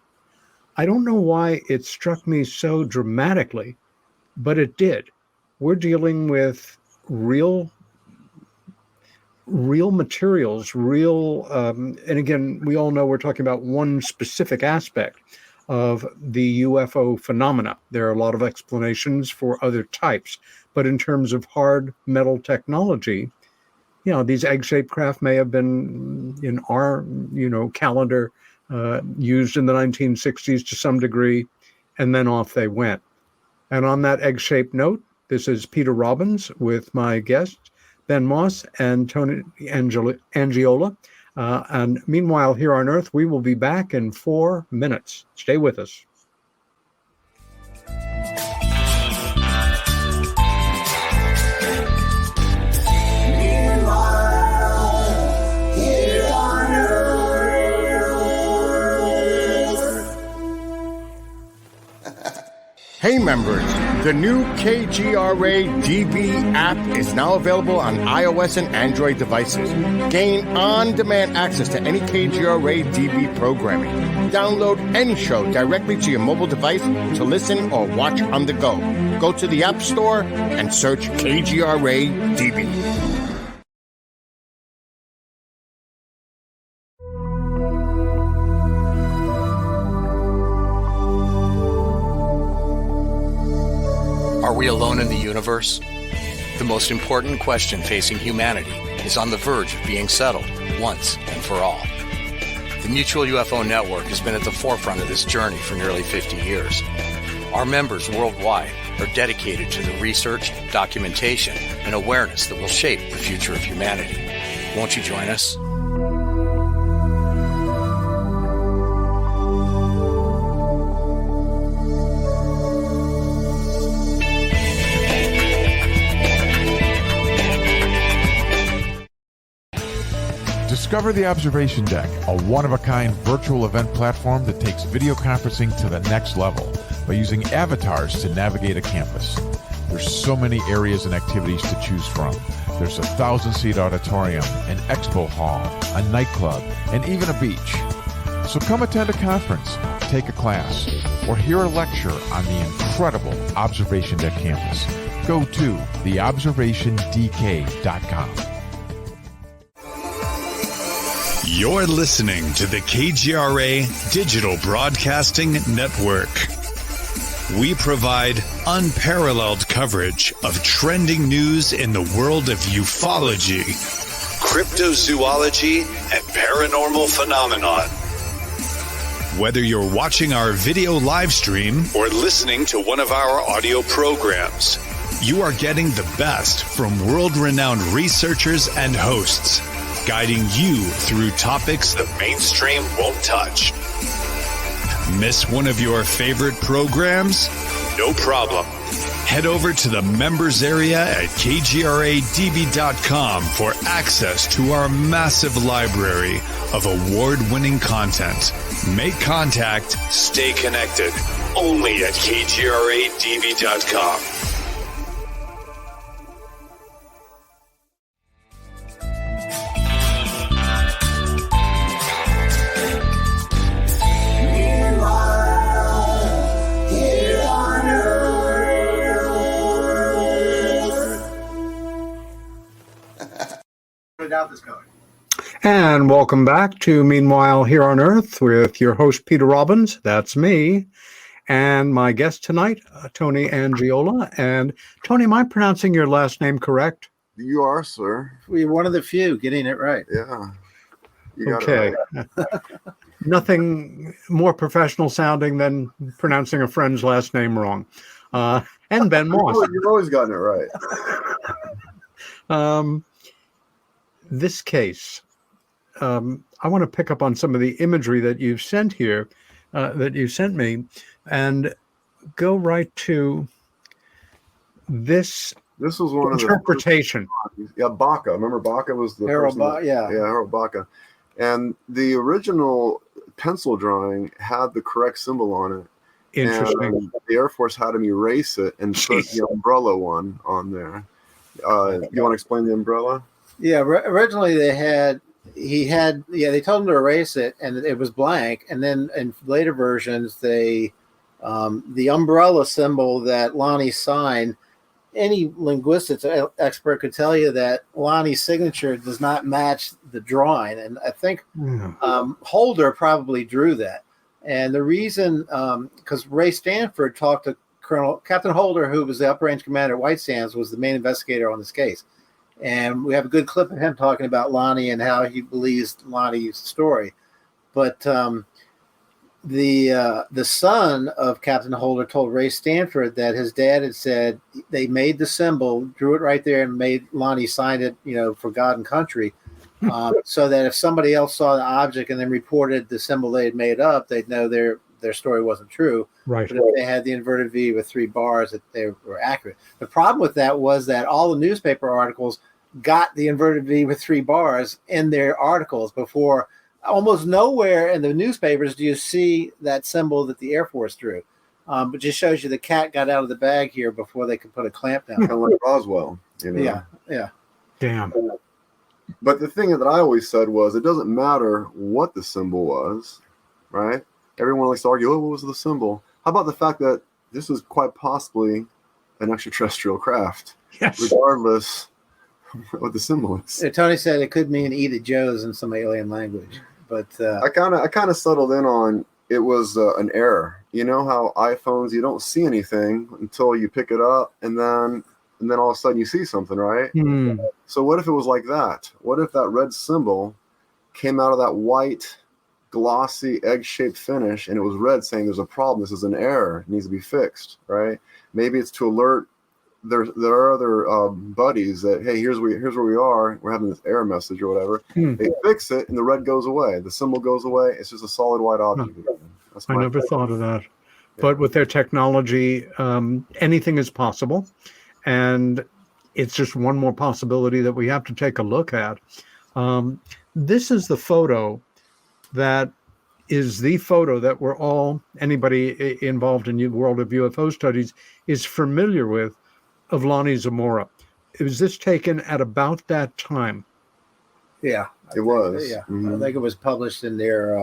I don't know why it struck me so dramatically, but it did. We're dealing with real materials, and again, we all know we're talking about one specific aspect of the UFO phenomena. There are a lot of explanations for other types, but in terms of hard metal technology, these egg-shaped craft may have been in our, calendar used in the 1960s to some degree, and then off they went. And on that egg-shaped note, this is Peter Robbins with my guests, Ben Moss and Tony Angiola. And meanwhile, here on Earth, we will be back in 4 minutes. Stay with us. Hey members, the new KGRA DB app is now available on iOS and Android devices. Gain on-demand access to any KGRA DB programming. Download any show directly to your mobile device to listen or watch on the go. Go to the App Store and search KGRA DB. Are we alone in the universe? The most important question facing humanity is on the verge of being settled once and for all. The Mutual UFO Network has been at the forefront of this journey for nearly 50 years. Our members worldwide are dedicated to the research, documentation, and awareness that will shape the future of humanity. Won't you join us? Discover the Observation Deck, a one-of-a-kind virtual event platform that takes video conferencing to the next level by using avatars to navigate a campus. There's so many areas and activities to choose from. There's a 1,000-seat auditorium, an expo hall, a nightclub, and even a beach. So come attend a conference, take a class, or hear a lecture on the incredible Observation Deck campus. Go to theobservationdk.com. You're listening to the KGRA Digital Broadcasting Network. We provide unparalleled coverage of trending news in the world of ufology, cryptozoology, and paranormal phenomenon. Whether you're watching our video live stream or listening to one of our audio programs, you are getting the best from world-renowned researchers and hosts, guiding you through topics the mainstream won't touch. Miss one of your favorite programs? No problem. Head over to the members area at kgradb.com for access to our massive library of award-winning content. Make contact, stay connected. Only at kgradb.com. And welcome back to Meanwhile Here on Earth with your host, Peter Robbins. That's me. And my guest tonight, Tony Angiola. And Tony, am I pronouncing your last name correct? You are, sir. We're one of the few getting it right. Yeah. You got Okay. it right. Nothing more professional sounding than pronouncing a friend's last name wrong. and Ben Moss. You've always gotten it right. This case, I want to pick up on some of the imagery that you've sent here, that you sent me, and go right to this. This was one interpretation. of the Baca. Remember, Baca was the Harold person Baca, yeah, Harold Baca, and the original pencil drawing had the correct symbol on it. Interesting. And the Air Force had him erase it and put the umbrella one on there. You want to explain the umbrella? Yeah, originally they told him to erase it, and it was blank. And then in later versions, the umbrella symbol that Lonnie signed, any linguistics expert could tell you that Lonnie's signature does not match the drawing. And I think Holder probably drew that. And the reason, because Ray Stanford talked to Captain Holder, who was the upper range commander at White Sands, was the main investigator on this case. And we have a good clip of him talking about Lonnie and how he believes Lonnie's story. But the son of Captain Holder told Ray Stanford that his dad had said they made the symbol, drew it right there, and made Lonnie sign it, for God and country, so that if somebody else saw the object and then reported the symbol they had made up, they'd know their story wasn't true. Right. But if they had the inverted V with 3 bars, that they were accurate. The problem with that was that all the newspaper articles got the inverted V with 3 bars in their articles before. Almost nowhere in the newspapers do you see that symbol that the Air Force drew. But just shows you the cat got out of the bag here before they could put a clamp down. Kind of like Roswell, Yeah. Damn. But the thing that I always said was, it doesn't matter what the symbol was, right? Everyone likes to argue, what was the symbol? How about the fact that this is quite possibly an extraterrestrial craft, regardless what the symbol is? Tony said it could mean "eat at Joe's" in some alien language, but I kind of settled in on it was an error. You know how iPhones, you don't see anything until you pick it up, and then all of a sudden you see something, right? So what if it was like that? What if that red symbol came out of that white, glossy, egg-shaped finish, and it was red, saying there's a problem, this is an error, it needs to be fixed, right? Maybe it's to alert there are other buddies that, hey, here's where we are, we're having this error message or whatever. They fix it, and the red goes away, the symbol goes away, it's just a solid white object. I never thought of that. But with their technology, anything is possible, and it's just one more possibility that we have to take a look at. This is the photo that is the photo that anybody involved in the world of UFO studies is familiar with, of Lonnie Zamora. Was this taken at about that time? Yeah, it was. Yeah, I think it was published in their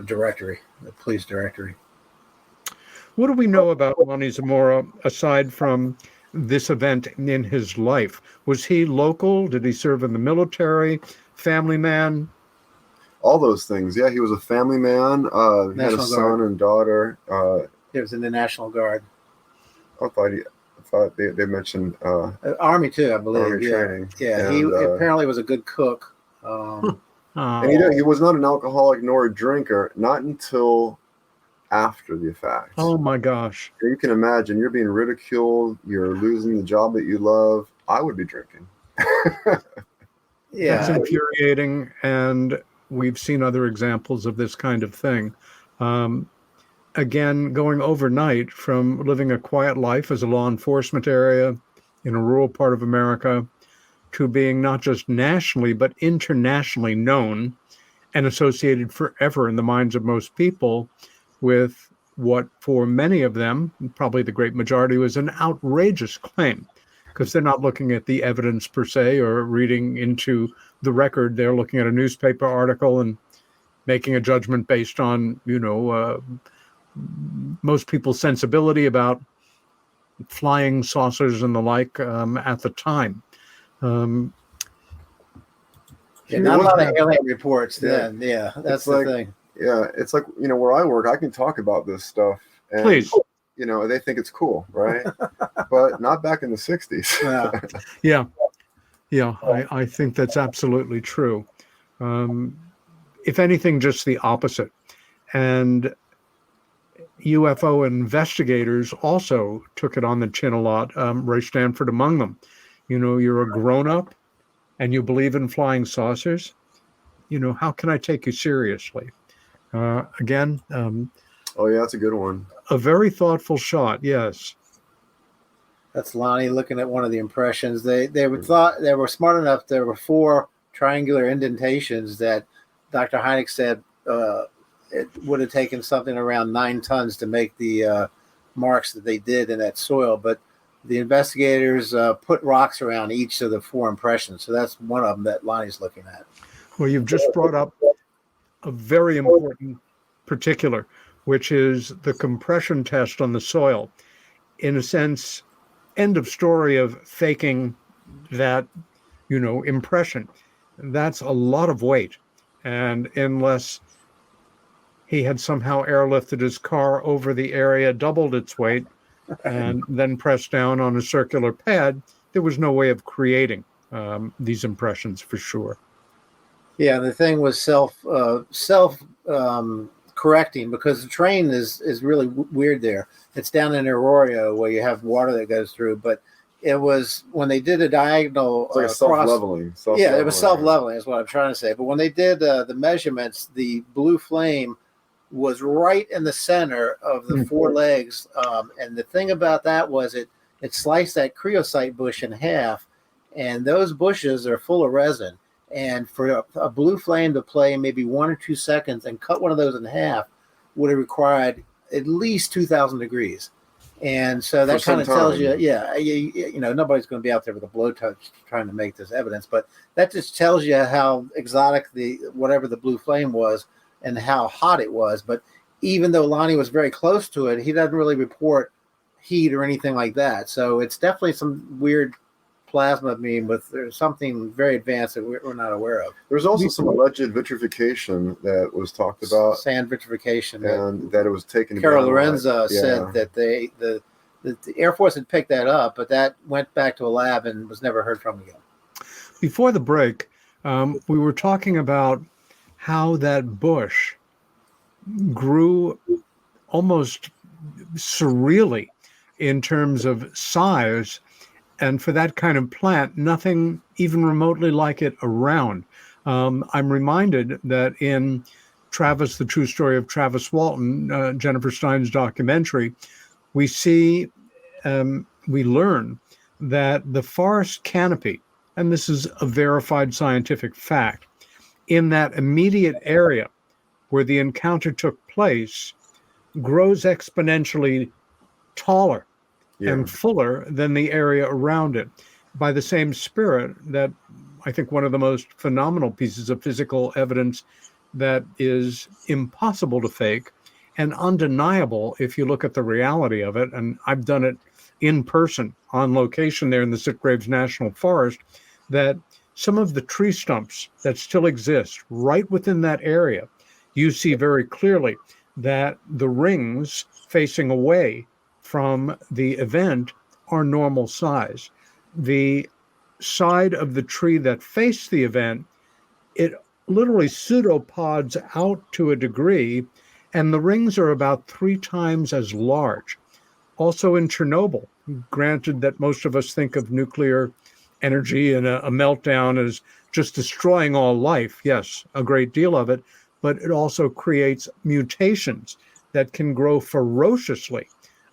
directory, the police directory. What do we know about Lonnie Zamora aside from this event in his life? Was he local? Did he serve in the military? Family man? All those things. Yeah, he was a family man. He had a son and daughter. He was in the National Guard. I thought they mentioned Army too, I believe. Army training. Yeah, and, he apparently was a good cook. And he was not an alcoholic nor a drinker, not until after the fact. Oh my gosh. You can imagine, you're being ridiculed, you're losing the job that you love. I would be drinking. That's infuriating, and we've seen other examples of this kind of thing. Again, going overnight from living a quiet life as a law enforcement area in a rural part of America to being not just nationally, but internationally known and associated forever in the minds of most people with what for many of them, probably the great majority, was an outrageous claim, because they're not looking at the evidence per se or reading into the record. They're looking at a newspaper article and making a judgment based on, most people's sensibility about flying saucers and the like at the time. Not a lot of alien reports then. Yeah, that's the thing. Yeah, it's like, where I work, I can talk about this stuff. And, please. They think it's cool, right? But not back in the 60s. Yeah, I think that's absolutely true. If anything, just the opposite. And UFO investigators also took it on the chin a lot, Ray Stanford among them. You're a grown-up and you believe in flying saucers. How can I take you seriously? Again, Oh yeah, that's a good one. a very thoughtful shot, yes. That's Lonnie looking at one of the impressions. They were smart enough. There were 4 triangular indentations that Dr. Hynek said it would have taken something around 9 tons to make the marks that they did in that soil. But the investigators put rocks around each of the 4 impressions. So that's one of them that Lonnie's looking at. Well, you've just brought up a very important particular, which is the compression test on the soil. In a sense, end of story of faking that, impression. That's a lot of weight. And unless he had somehow airlifted his car over the area, doubled its weight, and then pressed down on a circular pad, there was no way of creating these impressions for sure. Yeah, the thing was self correcting, because the terrain is really weird there. It's down in Arroyo where you have water that goes through, but it was when they did a diagonal It's like a self-leveling. Yeah, it was self-leveling is what I'm trying to say. But when they did the measurements, the blue flame was right in the center of the 4 legs. And the thing about that was it sliced that creocyte bush in half, and those bushes are full of resin. And for a blue flame to play maybe 1 or 2 seconds and cut one of those in half would have required at least 2,000 degrees. And so that kind of tells you, nobody's going to be out there with a blowtorch trying to make this evidence, but that just tells you how exotic whatever the blue flame was and how hot it was. But even though Lonnie was very close to it, he doesn't really report heat or anything like that. So it's definitely some weird plasma beam, but there's something very advanced that we're not aware of. There's also some alleged vitrification that was talked about. Sand vitrification. And that it was taken. Carol Lorenza said that the Air Force had picked that up, but that went back to a lab and was never heard from again. Before the break, we were talking about how that bush grew almost surreally in terms of size. And for that kind of plant, nothing even remotely like it around. I'm reminded that in Travis, the True Story of Travis Walton, Jennifer Stein's documentary, we learn that the forest canopy, and this is a verified scientific fact, in that immediate area where the encounter took place, grows exponentially taller and fuller than the area around it. By the same spirit, that I think one of the most phenomenal pieces of physical evidence that is impossible to fake and undeniable if you look at the reality of it. And I've done it in person on location there in the Sitgraves National Forest, that some of the tree stumps that still exist right within that area, you see very clearly that the rings facing away from the event are normal size. The side of the tree that faced the event, it literally pseudopods out to a degree, and the rings are about 3 times as large. Also in Chernobyl, granted that most of us think of nuclear energy and a meltdown as just destroying all life, yes, a great deal of it, but it also creates mutations that can grow ferociously.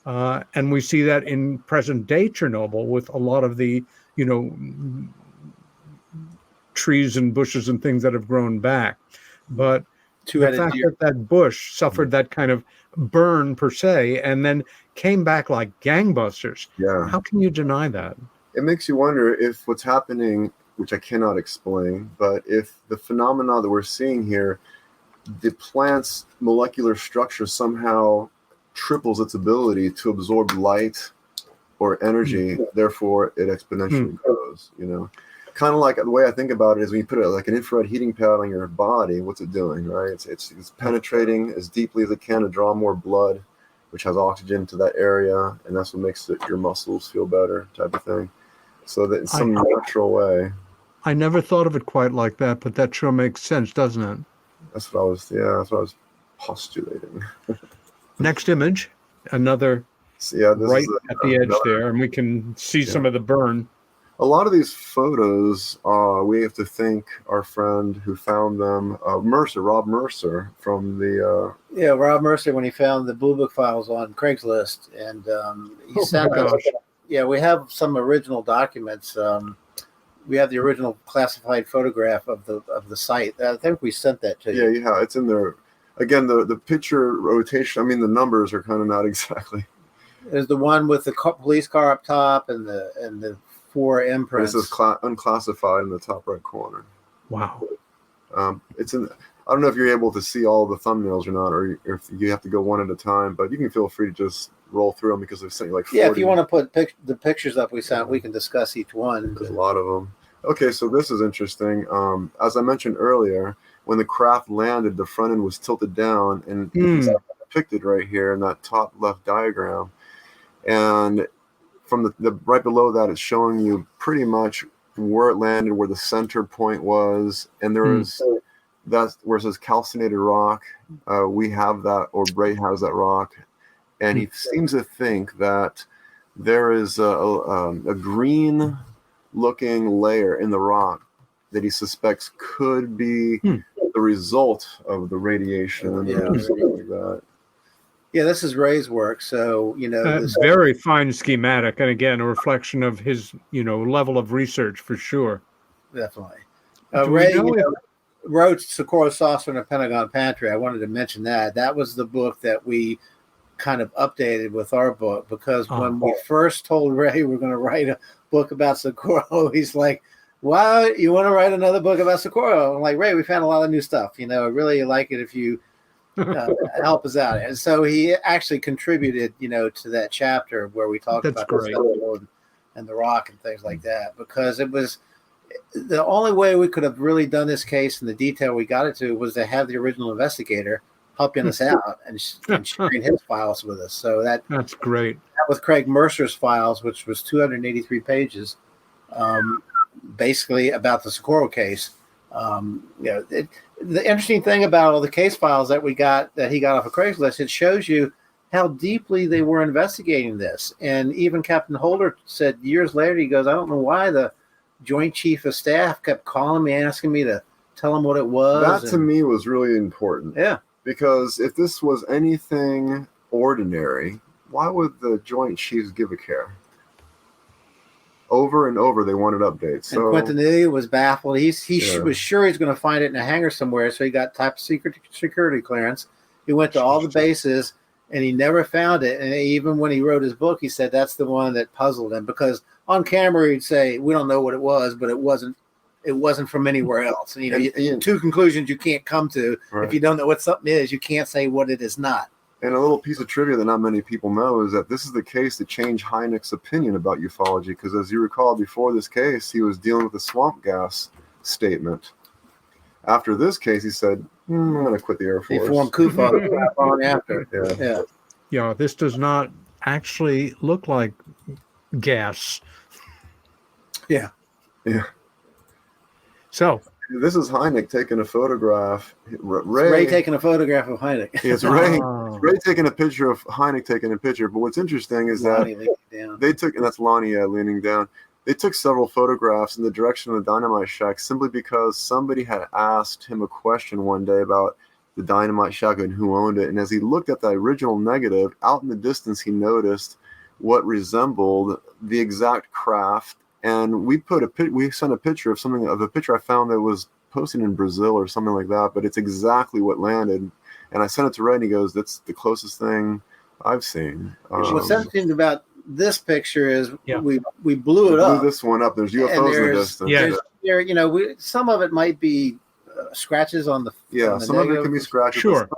And we see that in present day Chernobyl with a lot of the, trees and bushes and things that have grown back. But the fact that that bush suffered that kind of burn per se, and then came back like gangbusters. Yeah. How can you deny that? It makes you wonder if what's happening, which I cannot explain, but if the phenomena that we're seeing here, the plant's molecular structure somehow triples its ability to absorb light or energy, therefore it exponentially grows, Kind of like the way I think about it is when you put it like an infrared heating pad on your body, what's it doing, right? It's penetrating as deeply as it can to draw more blood, which has oxygen to that area, and that's what makes your muscles feel better, type of thing. So that in some natural way. I never thought of it quite like that, but that sure makes sense, doesn't it? That's what I was postulating. Next image, another Yeah, this right is at the edge another- there, and we can see some of the burn. A lot of these photos, we have to thank our friend who found them, Rob Mercer from the. Rob Mercer, when he found the Blue Book files on Craigslist, and he sent us. Yeah, we have some original documents. We have the original classified photograph of the site. I think we sent that to you. Yeah, it's in there. Again, the picture rotation. I mean, the numbers are kind of not exactly. There's the one with the police car up top and the 4 imprints. It says unclassified in the top right corner. Wow. It's in. I don't know if you're able to see all the thumbnails or not, or if you have to go one at a time. But you can feel free to just roll through them because they've sent you like 40. Yeah, if you want to put the pictures up we sent, we can discuss each one. There's a lot of them. Okay, so this is interesting. As I mentioned earlier, when the craft landed, the front end was tilted down, and it's depicted right here in that top left diagram. And from the right below that, it's showing you pretty much where it landed, where the center point was, and there was that's where it says calcinated rock. We have that, or Bray has that rock, and he seems to think that there is a green looking layer in the rock that he suspects could be the result of the radiation and something like that. Yeah, this is Ray's work, so This very fine schematic, and again, a reflection of his level of research for sure. Definitely. Ray wrote Socorro Saucer in a Pentagon Pantry. I wanted to mention that. That was the book that we kind of updated with our book, because when we first told Ray we're going to write a book about Socorro, he's like, "Wow, you want to write another book about Socorro?" I'm like, "Ray, we found a lot of new stuff. I really like it if you help us out." And so he actually contributed, to that chapter where we talked about the and the rock and things like that, because it was the only way we could have really done this case in the detail we got it to was to have the original investigator helping us out and sharing his files with us. So that's great. That with Craig Mercer's files, which was 283 pages, basically about the Socorro case. The interesting thing about all the case files that he got off of Craigslist, it shows you how deeply they were investigating this. And even Captain Holder said years later, he goes, "I don't know why the Joint Chief of Staff kept calling me, asking me to tell him what it was." That to me was really important. Yeah. Because if this was anything ordinary, why would the Joint Chiefs give a care? Over and over, they wanted updates. So Quintanilla was baffled. He was sure he's going to find it in a hangar somewhere, so he got top secret security clearance. He went to all the bases, and he never found it. And even when he wrote his book, he said that's the one that puzzled him, because on camera he'd say, "We don't know what it was, but it wasn't from anywhere else." And, two conclusions you can't come to. Right. If you don't know what something is, you can't say what it is not. And a little piece of trivia that not many people know is that this is the case that changed Hynek's opinion about ufology, because as you recall, before this case, he was dealing with the swamp gas statement. After this case, he said, "I'm going to quit the Air Force." He formed KUFA on after. Yeah, this does not actually look like gas. Yeah. So this is Hynek taking a photograph. Ray taking a photograph of Hynek. It's Ray. Ray taking a picture of Hynek taking a picture. But what's interesting is Lonnie that they took, and that's Lonnie leaning down. They took several photographs in the direction of the dynamite shack simply because somebody had asked him a question one day about the dynamite shack and who owned it. And as he looked at the original negative, out in the distance, he noticed what resembled the exact craft. And we sent a picture of a picture I found that was posted in Brazil or something like that, but it's exactly what landed. And I sent it to Ray, and he goes, "That's the closest thing I've seen." What's interesting about this picture is we blew it up. Blew this one up. There's UFOs in the distance. Yeah. Some of it might be scratches on the some negative. of it can be scratches. Sure.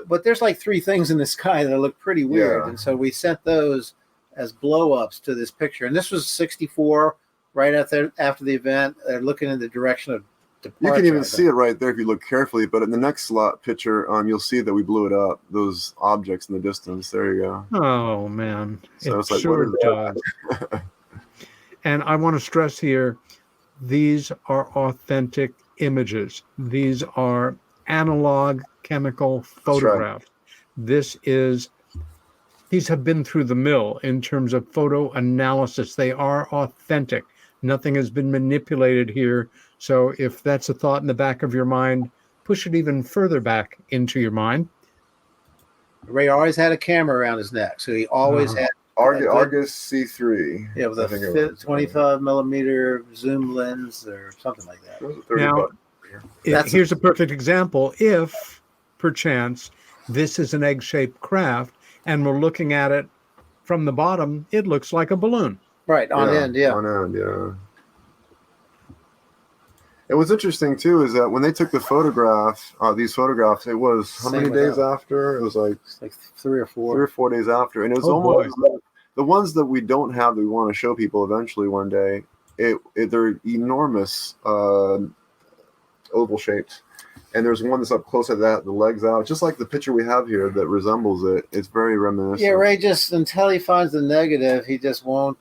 But there's like 3 things in the sky that look pretty weird, and so we sent those as blow-ups to this picture. And this was 64. Right after the event, they're looking in the direction of departure. You can even see it right there if you look carefully. But in the next picture, you'll see that we blew it up. Those objects in the distance. There you go. Oh man, so it sure does. And I want to stress here, these are authentic images. These are analog chemical photographs. Right. This is these have been through the mill in terms of photo analysis. They are authentic. Nothing has been manipulated here. So if that's a thought in the back of your mind, push it even further back into your mind. Ray always had a camera around his neck, so he always had Argus C3. Yeah, with a 25 millimeter zoom lens or something like that. Now, here's a perfect example. If, perchance, this is an egg-shaped craft and we're looking at it from the bottom, it looks like a balloon. Right, on end, yeah. On end, yeah. And what's interesting, too, is that when they took the photograph, these photographs, it was how many days after? It was like 3 or 4. 3 or 4 days after. And it was almost like the ones that we don't have that we want to show people eventually one day, they're enormous oval shaped. And there's one that's up close to that, the legs out, just like the picture we have here that resembles it. It's very reminiscent. Yeah, Ray just, until he finds the negative, he just won't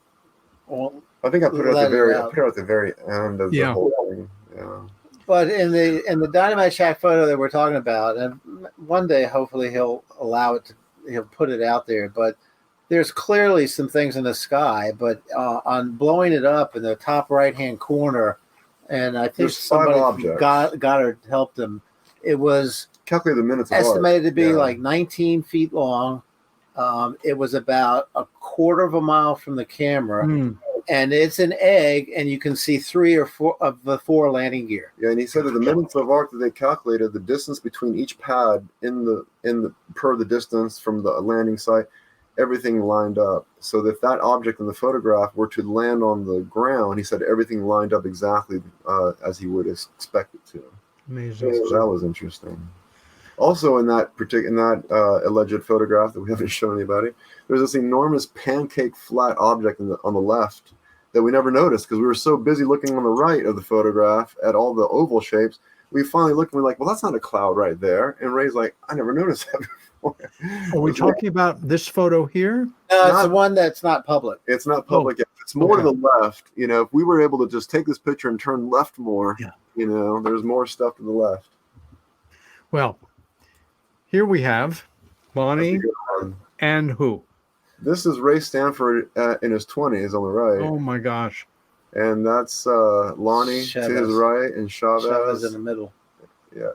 I think I put it at the very end of the whole thing. Yeah. But in the Dynamite Shack photo that we're talking about, and one day hopefully he'll put it out there, but there's clearly some things in the sky, but on blowing it up in the top right hand corner, and I think somebody Goddard helped him. It was calculate the minutes estimated to be like 19 feet long. It was about a quarter of a mile from the camera, and it's an egg, and you can see 3 or 4 of the 4 landing gear. Yeah, and he said that the minutes of arc that they calculated, the distance between each pad in the per the distance from the landing site, everything lined up. So if that object in the photograph were to land on the ground, he said everything lined up exactly as he would expect it to. Amazing. So that was interesting. Also, in that alleged photograph that we haven't shown anybody, there's this enormous pancake flat object on the left that we never noticed because we were so busy looking on the right of the photograph at all the oval shapes. We finally looked and we're like, well, that's not a cloud right there. And Ray's like, I never noticed that before. Are we talking about this photo here? No, it's the one that's not public. It's not public yet. It's more to the left. You know, if we were able to just take this picture and turn left more, you know, there's more stuff to the left. Well, here we have Lonnie and who? This is Ray Stanford in his 20s on the right. Oh, my gosh. And that's Lonnie to his right and Chavez in the middle. Yeah.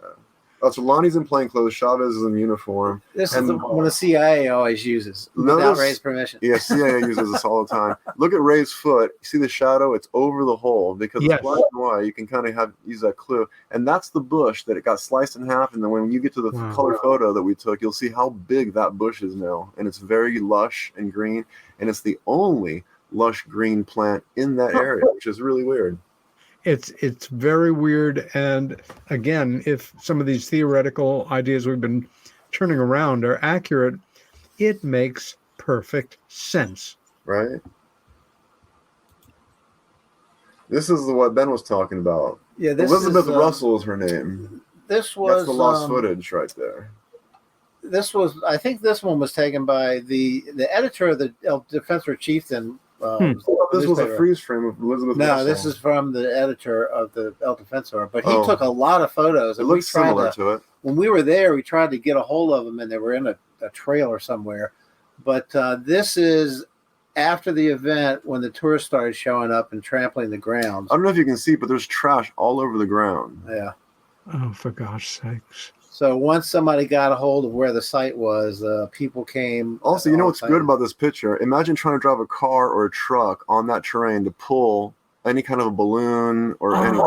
Oh, so Lonnie's in plain clothes. Chavez is in uniform. This is the one the CIA always uses without Ray's permission. Yeah, CIA uses this all the time. Look at Ray's foot. You see the shadow? It's over the hole because it's black and white. You can kind of use that clue. And that's the bush that it got sliced in half. And then when you get to the color photo that we took, you'll see how big that bush is now. And it's very lush and green. And it's the only lush green plant in that area, which is really weird. It's very weird. And again, if some of these theoretical ideas we've been turning around are accurate, it makes perfect sense. Right? This is what Ben was talking about. Yeah, this Elizabeth Russell is her name. This was that's the lost footage right there. I think this one was taken by the editor of the El Defensor Chieftain. This was a freeze frame of Elizabeth Russell. No, this is from the editor of the El Defensor, but he took a lot of photos. It looks similar to it. When we were there, we tried to get a hold of them, and they were in a trailer somewhere. But this is after the event when the tourists started showing up and trampling the grounds. I don't know if you can see, but there's trash all over the ground. Yeah. Oh, for gosh sakes. So once somebody got a hold of where the site was, people came. Also, you know what's good about this picture? Imagine trying to drive a car or a truck on that terrain to pull any kind of a balloon or any.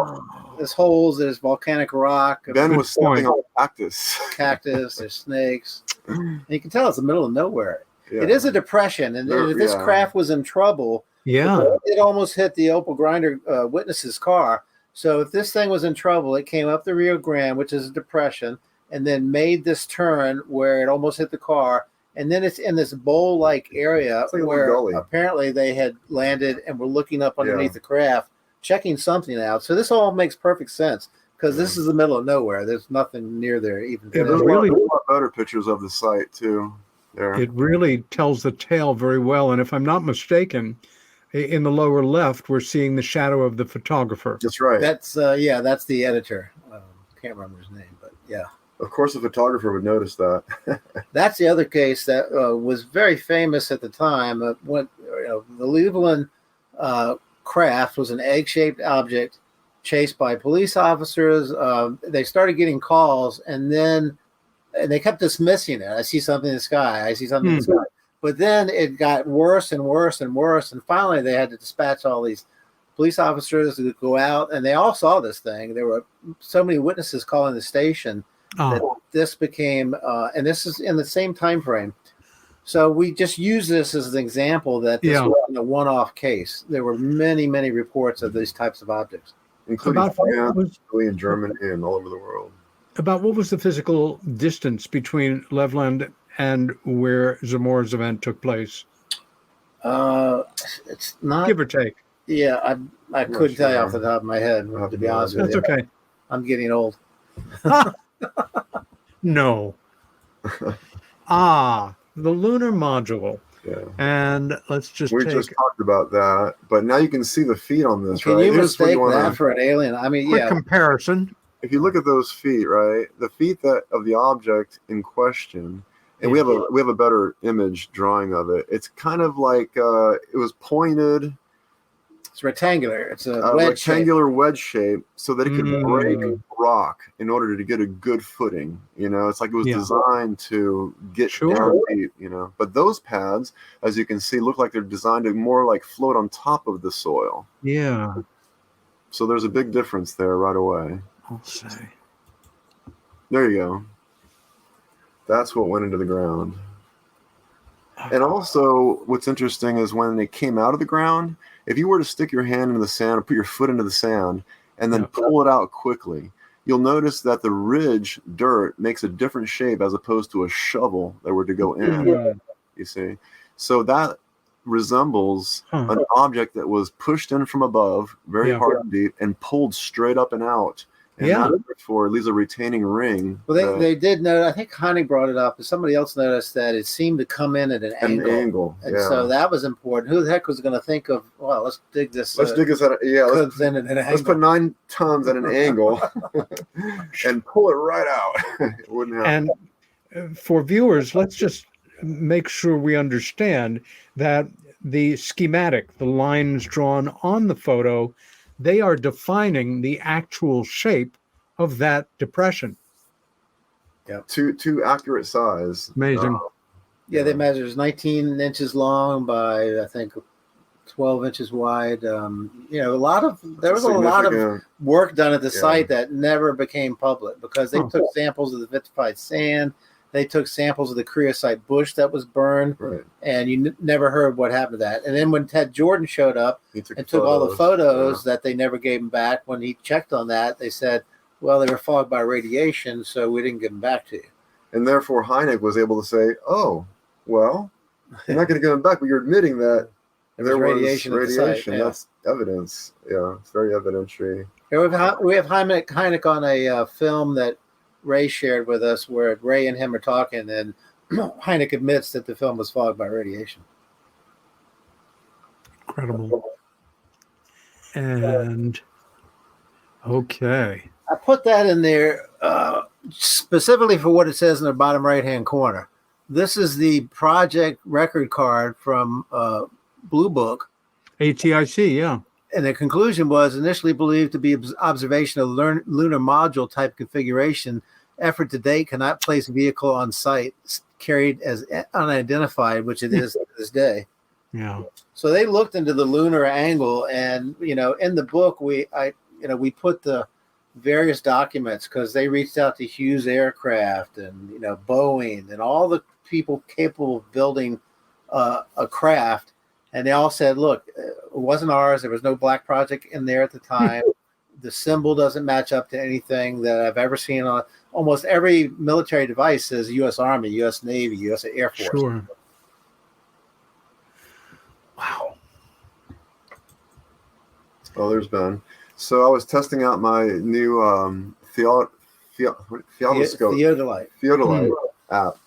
There's holes, there's volcanic rock. Ben was stepping on cactus, there's snakes. And you can tell it's the middle of nowhere. Yeah. It is a depression, and if this craft was in trouble, it almost hit the Opal Grinder witness's car. So if this thing was in trouble, it came up the Rio Grande, which is a depression, and then made this turn where it almost hit the car. And then it's in this bowl-like area where apparently they had landed and were looking up underneath the craft, checking something out. So this all makes perfect sense because this is the middle of nowhere. There's nothing near there even. There's really a lot better pictures of the site, too. There. It really tells the tale very well. And if I'm not mistaken, in the lower left, we're seeing the shadow of the photographer. That's right. That's the editor. Can't remember his name, but yeah. Of course, a photographer would notice that. That's the other case that was very famous at the time. When the Cleveland craft was an egg-shaped object chased by police officers. They started getting calls, and they kept dismissing it. I see something in the sky. I see something in the sky. But then it got worse and worse and worse, and finally they had to dispatch all these police officers to go out, and they all saw this thing. There were so many witnesses calling the station that this became, and this is in the same time frame. So we just use this as an example that this wasn't a one-off case. There were many, many reports of these types of objects, including France, Italy, and Germany, and all over the world. About what was the physical distance between Loveland and where Zamora's event took place? It's not, give or take. Yeah, I couldn't tell you off the top of my head, to be honest with you. That's okay. I'm getting old. No. The lunar module. Yeah. And let's just just talked about that, but now you can see the feet on this, Can right? you mistake that for an alien? I mean, quick comparison. If you look at those feet, right, the feet of the object in question, and we have a better image drawing of it. It's kind of like it was pointed. It's rectangular. It's a rectangular wedge shape, so that it could break rock in order to get a good footing. It's like it was designed to get down deep. But those pads, as you can see, look like they're designed to more like float on top of the soil. Yeah. So there's a big difference there right away. I'll say. There you go. That's what went into the ground. And also, what's interesting is when they came out of the ground, if you were to stick your hand into the sand or put your foot into the sand and then pull it out quickly, you'll notice that the ridge dirt makes a different shape as opposed to a shovel that were to go in. You see? So that resembles an object that was pushed in from above, very hard and deep, and pulled straight up and out. And therefore leaves a retaining ring. Well, they did know. I think Heineck brought it up, and somebody else noticed that it seemed to come in at an angle. And so that was important. Who the heck was going to think of? Well, let's dig this. Let's dig this at let's put 9 tons at an angle and pull it right out. It wouldn't happen. And for viewers, let's just make sure we understand that the schematic, the lines drawn on the photo, they are defining the actual shape of that depression. Yeah, to accurate size. Amazing. They measured 19 inches long by I think 12 inches wide. There was a lot of work done at the site that never became public because they took samples of the vitrified sand. They took samples of the creosote bush that was burned, and you never heard what happened to that. And then when Ted Jordan showed up and took all the photos that they never gave him back, when he checked on that, they said, well, they were fogged by radiation, so we didn't give them back to you. And therefore, Heineck was able to say, oh, well, you're not going to give them back, but you're admitting that there was radiation. That's evidence. Yeah, it's very evidentiary. We have Heineck on a film that Ray shared with us where Ray and him are talking, and Heineck admits that the film was fogged by radiation. Incredible. And okay. I put that in there specifically for what it says in the bottom right-hand corner. This is the project record card from Blue Book. ATIC, yeah. And the conclusion was initially believed to be observation of lunar module type configuration. Effort to date cannot place vehicle on site carried as unidentified, which it is to this day. Yeah. So they looked into the lunar angle, and in the book we put the various documents because they reached out to Hughes Aircraft and Boeing and all the people capable of building a craft. And they all said, look, it wasn't ours. There was no black project in there at the time. The symbol doesn't match up to anything that I've ever seen on almost every military device says U.S. Army, U.S. Navy, U.S. Air Force. Sure. Wow. Oh, there's Ben. So I was testing out my new Theodolite app.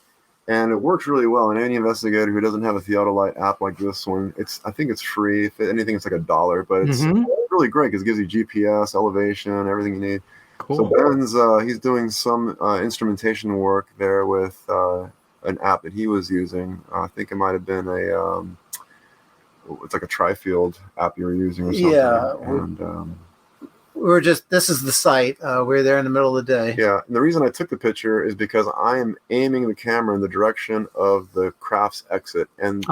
And it works really well. And any investigator who doesn't have a Theodolite app like this one, I think it's free. If anything, it's like $1, but it's really great because it gives you GPS, elevation, everything you need. Cool. So Ben's he's doing some instrumentation work there with an app that he was using. I think it might have been it's like a tri-field app you were using or something. Yeah, and this is the site. We're there in the middle of the day. yeah, and the reason I took the picture is because I am aiming the camera in the direction of the craft's exit, and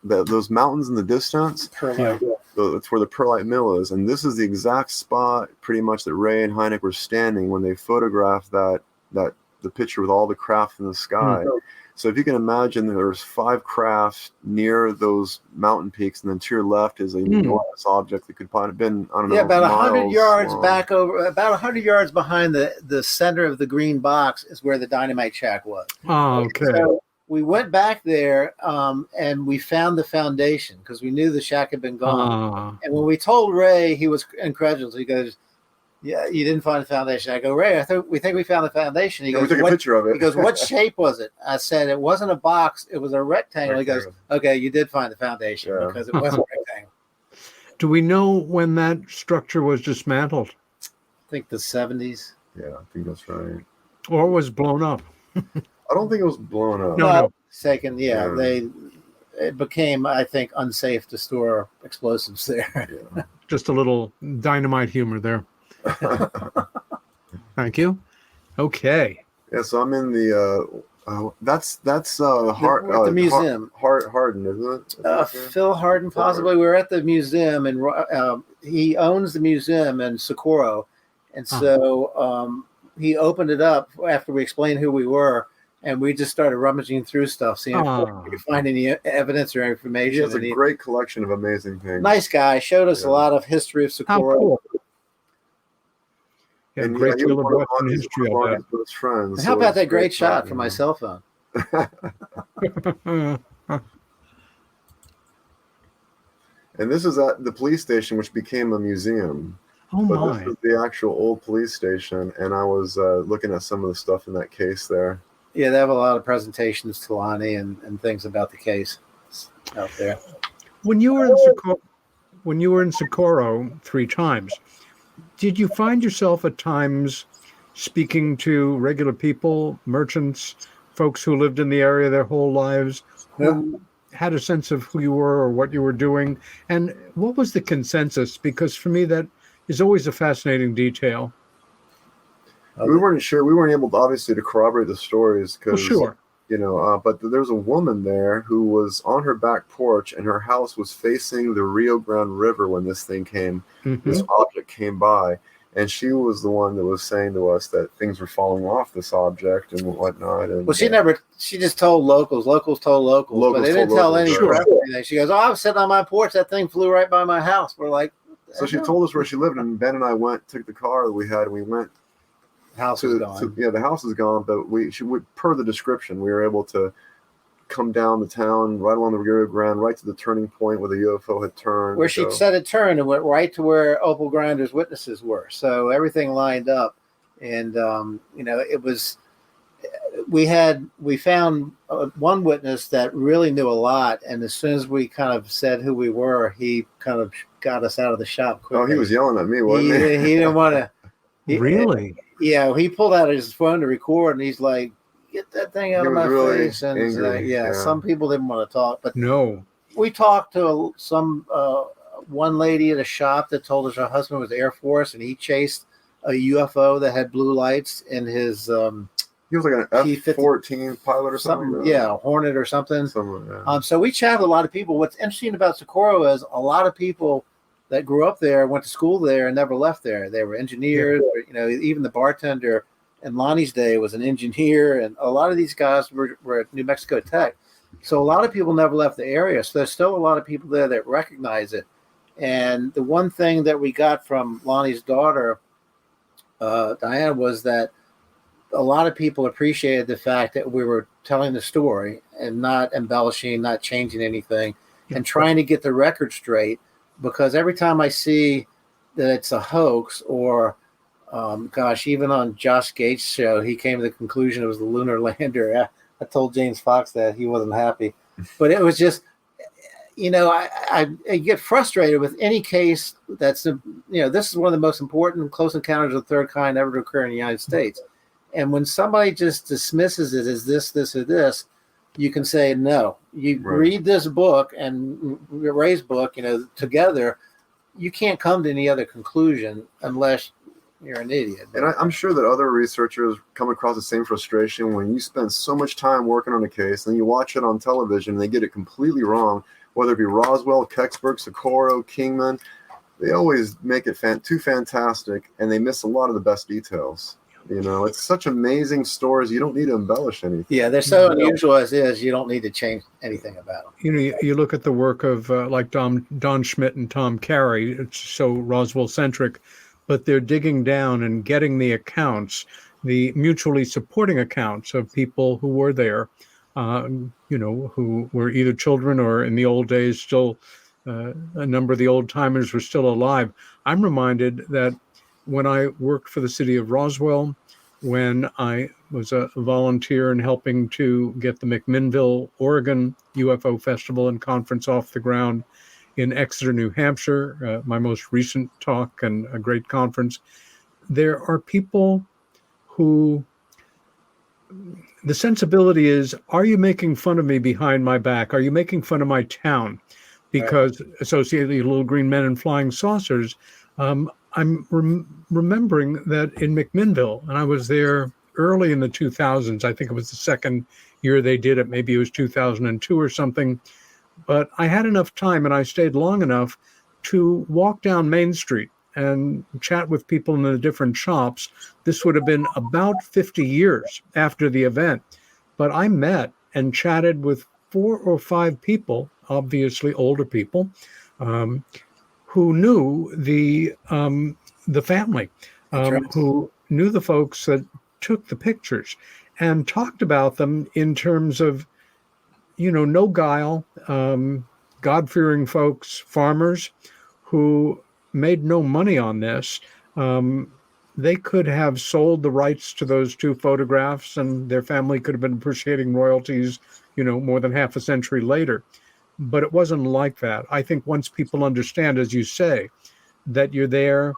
those mountains in the distance. That's where the Perlite Mill is, and this is the exact spot, pretty much, that Ray and Hynek were standing when they photographed the picture with all the craft in the sky. So if you can imagine, there's 5 crafts near those mountain peaks, and then to your left is an enormous object that could have been, I don't know, about 100 yards long. back over, about 100 yards behind the center of the green box is where the dynamite shack was. Oh, okay. So we went back there and we found the foundation because we knew the shack had been gone. And when we told Ray, he was incredulous. He goes, "Yeah, you didn't find the foundation." I go, "Ray, we think we found the foundation." He goes, we took a picture of it. He goes, "What shape was it?" I said, "It wasn't a box. It was a rectangle." He goes, "Okay, you did find the foundation because it was a rectangle." Do we know when that structure was dismantled? I think the 70s. Yeah, I think that's right. Or was blown up? I don't think it was blown up. No. Second, it became, I think, unsafe to store explosives there. Yeah. Just a little dynamite humor there. Thank you. Okay. Yeah, so I'm in the that's the museum. Hardin, isn't it? Phil Hardin, possibly. We were at the museum, and he owns the museum in Socorro, and so he opened it up after we explained who we were, and we just started rummaging through stuff, seeing if we could find any evidence or information. He has a great collection of amazing things. Nice guy. Showed us a lot of history of Socorro. Cool. Yeah, and great deal of Western history of that. Friends, how about that great shot from my cell phone? And this is at the police station, which became a museum. Oh but my! This is the actual old police station, and I was looking at some of the stuff in that case there. Yeah, they have a lot of presentations to Lonnie and things about the case out there. When you were in Socorro 3 times, did you find yourself at times speaking to regular people, merchants, folks who lived in the area their whole lives, who had a sense of who you were or what you were doing? And what was the consensus? Because for me, that is always a fascinating detail. We weren't sure. We weren't able to, obviously, to corroborate the stories because, sure. But there's a woman there who was on her back porch, and her house was facing the Rio Grande River when this thing came. This object came by, and she was the one that was saying to us that things were falling off this object and whatnot. And, well, she just told locals. Locals told locals, but they didn't tell any press or anything. She goes, "Oh, I was sitting on my porch. That thing flew right by my house." We're like, so she told us where she lived, and Ben and I took the car that we had, and we went. House is gone. The house is gone, but per the description, we were able to come down the town, right along the Rio Grande, right to the turning point where the UFO had turned. Where she said it turned and went right to where Opal Grinder's witnesses were. So everything lined up, and it was. We found one witness that really knew a lot, and as soon as we kind of said who we were, he kind of got us out of the shop quickly. Oh, he was yelling at me, wasn't he? He didn't want to. Really? Yeah, he pulled out his phone to record, and he's like, "Get that thing out of my face!" And some people didn't want to talk, but no, we talked to one lady at a shop that told us her husband was Air Force, and he chased a UFO that had blue lights in his. He was like an F-14 pilot or something. Yeah, Hornet or something. So we chatted with a lot of people. What's interesting about Socorro is a lot of people that grew up there, went to school there, and never left there. They were engineers. Or, even the bartender in Lonnie's day was an engineer, and a lot of these guys were at New Mexico Tech. So a lot of people never left the area. So there's still a lot of people there that recognize it. And the one thing that we got from Lonnie's daughter, Diane, was that a lot of people appreciated the fact that we were telling the story and not embellishing, not changing anything, and trying to get the record straight. Because every time I see that it's a hoax, or even on Josh Gates' show, he came to the conclusion it was the lunar lander. I told James Fox that he wasn't happy, but it was just, I get frustrated with any case that's, this is one of the most important close encounters of the third kind ever to occur in the United States. And when somebody just dismisses it as this, or this, you can say, no, you read this book and Ray's book, together, you can't come to any other conclusion unless you're an idiot. And I'm sure that other researchers come across the same frustration when you spend so much time working on a case and you watch it on television and they get it completely wrong, whether it be Roswell, Kecksburg, Socorro, Kingman. They always make it too fantastic and they miss a lot of the best details. It's such amazing stories. You don't need to embellish anything. Yeah, they're so unusual as is. You don't need to change anything about them. You look at the work of like Don Schmidt and Tom Carey. It's so Roswell-centric, but they're digging down and getting the accounts, the mutually supporting accounts of people who were there, who were either children or in the old days still, a number of the old timers were still alive. I'm reminded that when I worked for the city of Roswell, when I was a volunteer in helping to get the McMinnville, Oregon UFO Festival and Conference off the ground in Exeter, New Hampshire, my most recent talk and a great conference, there are people who, the sensibility is, are you making fun of me behind my back? Are you making fun of my town? Because associated with little green men and flying saucers, I'm remembering that in McMinnville, and I was there early in the 2000s. I think it was the second year they did it. Maybe it was 2002 or something. But I had enough time and I stayed long enough to walk down Main Street and chat with people in the different shops. This would have been about 50 years after the event. But I met and chatted with 4 or 5 people, obviously older people, who knew the family, who knew the folks that took the pictures and talked about them in terms of, no guile, God-fearing folks, farmers who made no money on this. They could have sold the rights to those 2 photographs and their family could have been appreciating royalties, more than half a century later. But it wasn't like that. I think once people understand, as you say, that you're there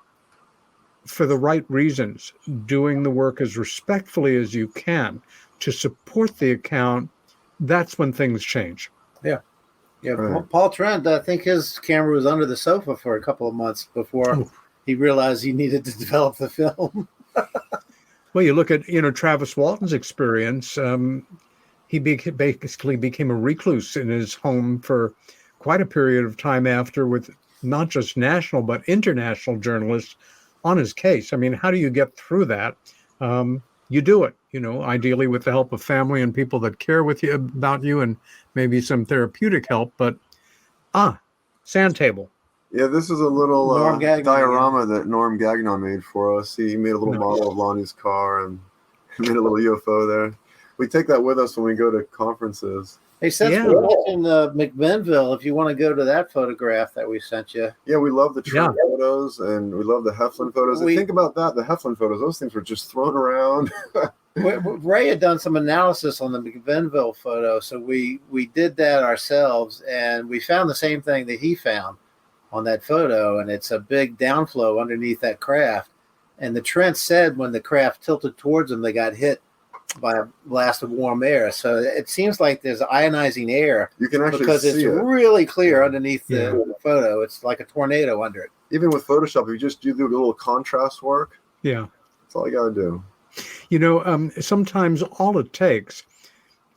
for the right reasons, doing the work as respectfully as you can to support the account, that's when things change. Yeah. Right. Paul Trent, I think his camera was under the sofa for a couple of months before he realized he needed to develop the film. Well, you look at, Travis Walton's experience. He basically became a recluse in his home for quite a period of time after, with not just national but international journalists on his case. I mean, how do you get through that? You do it, ideally with the help of family and people that care about you and maybe some therapeutic help. But sand table. Yeah, this is a little diorama that Norm Gagnon made for us. He made a little model of Lonnie's car and made a little UFO there. We take that with us when we go to conferences. Hey, since we're in McMinnville, if you want to go to that photograph that we sent you. Yeah, we love the Trump photos and we love the Heflin photos. Think about that, the Heflin photos, those things were just thrown around. Ray had done some analysis on the McMinnville photo, so we did that ourselves, and we found the same thing that he found on that photo, and it's a big downflow underneath that craft. And the Trent said when the craft tilted towards them, they got hit by a blast of warm air. So it seems like there's ionizing air. You can actually because see it's it. Really clear underneath the photo. It's like a tornado under it. Even with Photoshop, if you just do a little contrast work. Yeah. That's all you got to do. Sometimes all it takes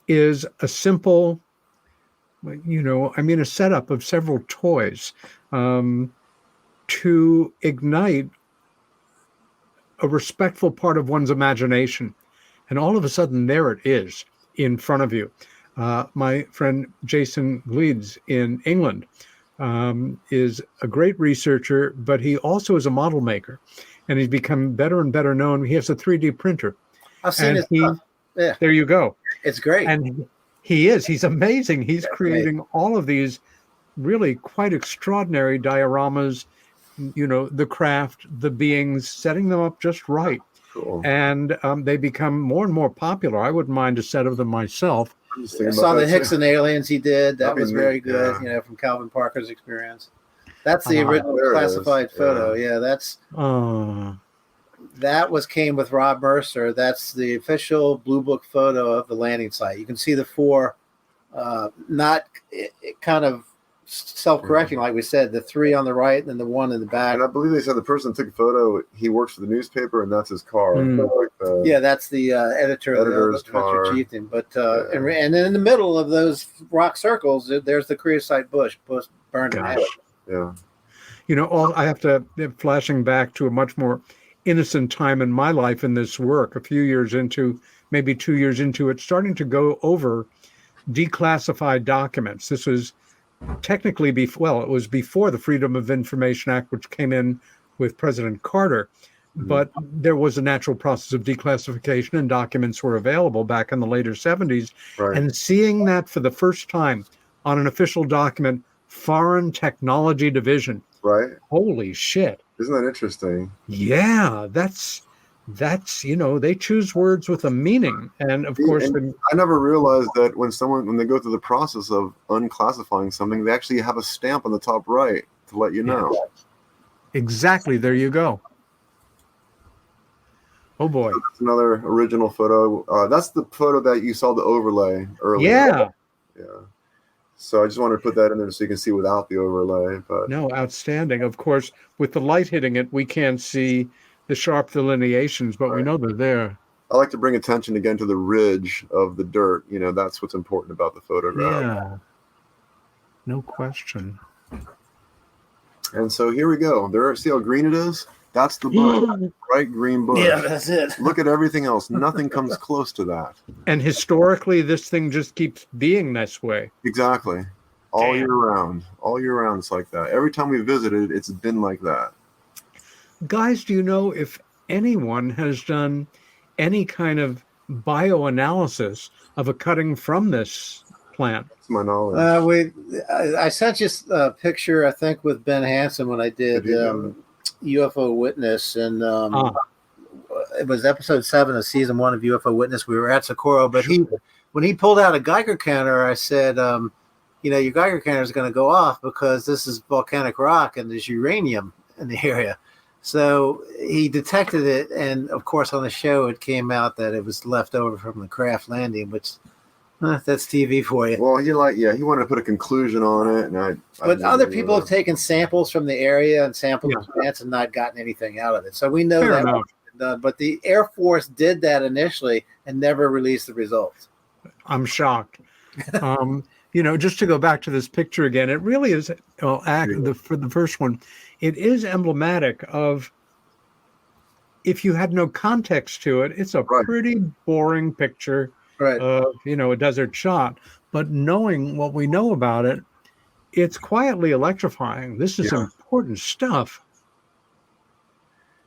is a simple, a setup of several toys to ignite a respectful part of one's imagination. And all of a sudden, there it is in front of you. My friend Jason Gleeds in England is a great researcher, but he also is a model maker. And he's become better and better known. He has a 3D printer. I've seen his stuff. Yeah. There you go. It's great. And he's amazing. He's creating all of these really quite extraordinary dioramas, the craft, the beings, setting them up just right. Cool. And they become more and more popular. I wouldn't mind a set of them myself. thinking I about saw the that, Hicks too. and Aliens he did. That That'd be was very neat, good, yeah. from Calvin Parker's experience. That's the Ah, original there it is, classified photo. Yeah, that came with Rob Mercer. That's the official Blue Book photo of the landing site. You can see the four, not kind of self-correcting, like we said, the three on the right and then the one in the back. And I believe they said the person that took a photo, he works for the newspaper, and that's his car. Like Yeah, that's the editor's car. chief thing. But and then in the middle of those rock circles, there's the Creosote bush burned in half. Yeah. I have to, flashing back to a much more innocent time in my life in this work, a few years into, maybe 2 years into it, starting to go over declassified documents. This was technically it was before the Freedom of Information Act, which came in with President Carter. But there was a natural process of declassification, and documents were available back in the later 70s. Right. And seeing that for the first time on an official document, Foreign Technology Division. Right. Holy shit. Isn't that interesting? Yeah, that's they choose words with a meaning. And of course, I never realized that when they go through the process of unclassifying something, they actually have a stamp on the top right to let you know. Exactly. There you go. Oh boy. So that's another original photo. That's the photo that you saw the overlay earlier. Yeah. Yeah. So I just wanted to put that in there so you can see without the overlay. But no, outstanding. Of course, with the light hitting it, we can't see the sharp delineations, but we know they're there. I like to bring attention again to the ridge of the dirt. That's what's important about the photograph. Yeah. No question. And so here we go. See how green it is? That's the bush, bright green bush. Yeah, that's it. Look at everything else. Nothing comes close to that. And historically, this thing just keeps being this way. Exactly. All year round. All year round, it's like that. Every time we visited, it's been like that. Guys, do you know if anyone has done any kind of bioanalysis of a cutting from this plant? That's my knowledge. I sent you a picture, I think, with Ben Hansen when I did UFO Witness, and it was episode 7 of season 1 of UFO Witness. We were at Socorro, but when he pulled out a Geiger counter, I said, your Geiger counter is going to go off because this is volcanic rock and there's uranium in the area. So he detected it, and of course on the show it came out that it was left over from the craft landing, which that's TV for you. Well, he wanted to put a conclusion on it, but other people have taken samples from the area and sampled the plants and not gotten anything out of it. So we know that was done. But the Air Force did that initially and never released the results. I'm shocked. Just to go back to this picture again, it really is. For the first one, it is emblematic of. If you had no context to it, it's a pretty boring picture. Right. A desert shot, but knowing what we know about it, it's quietly electrifying. This is important stuff.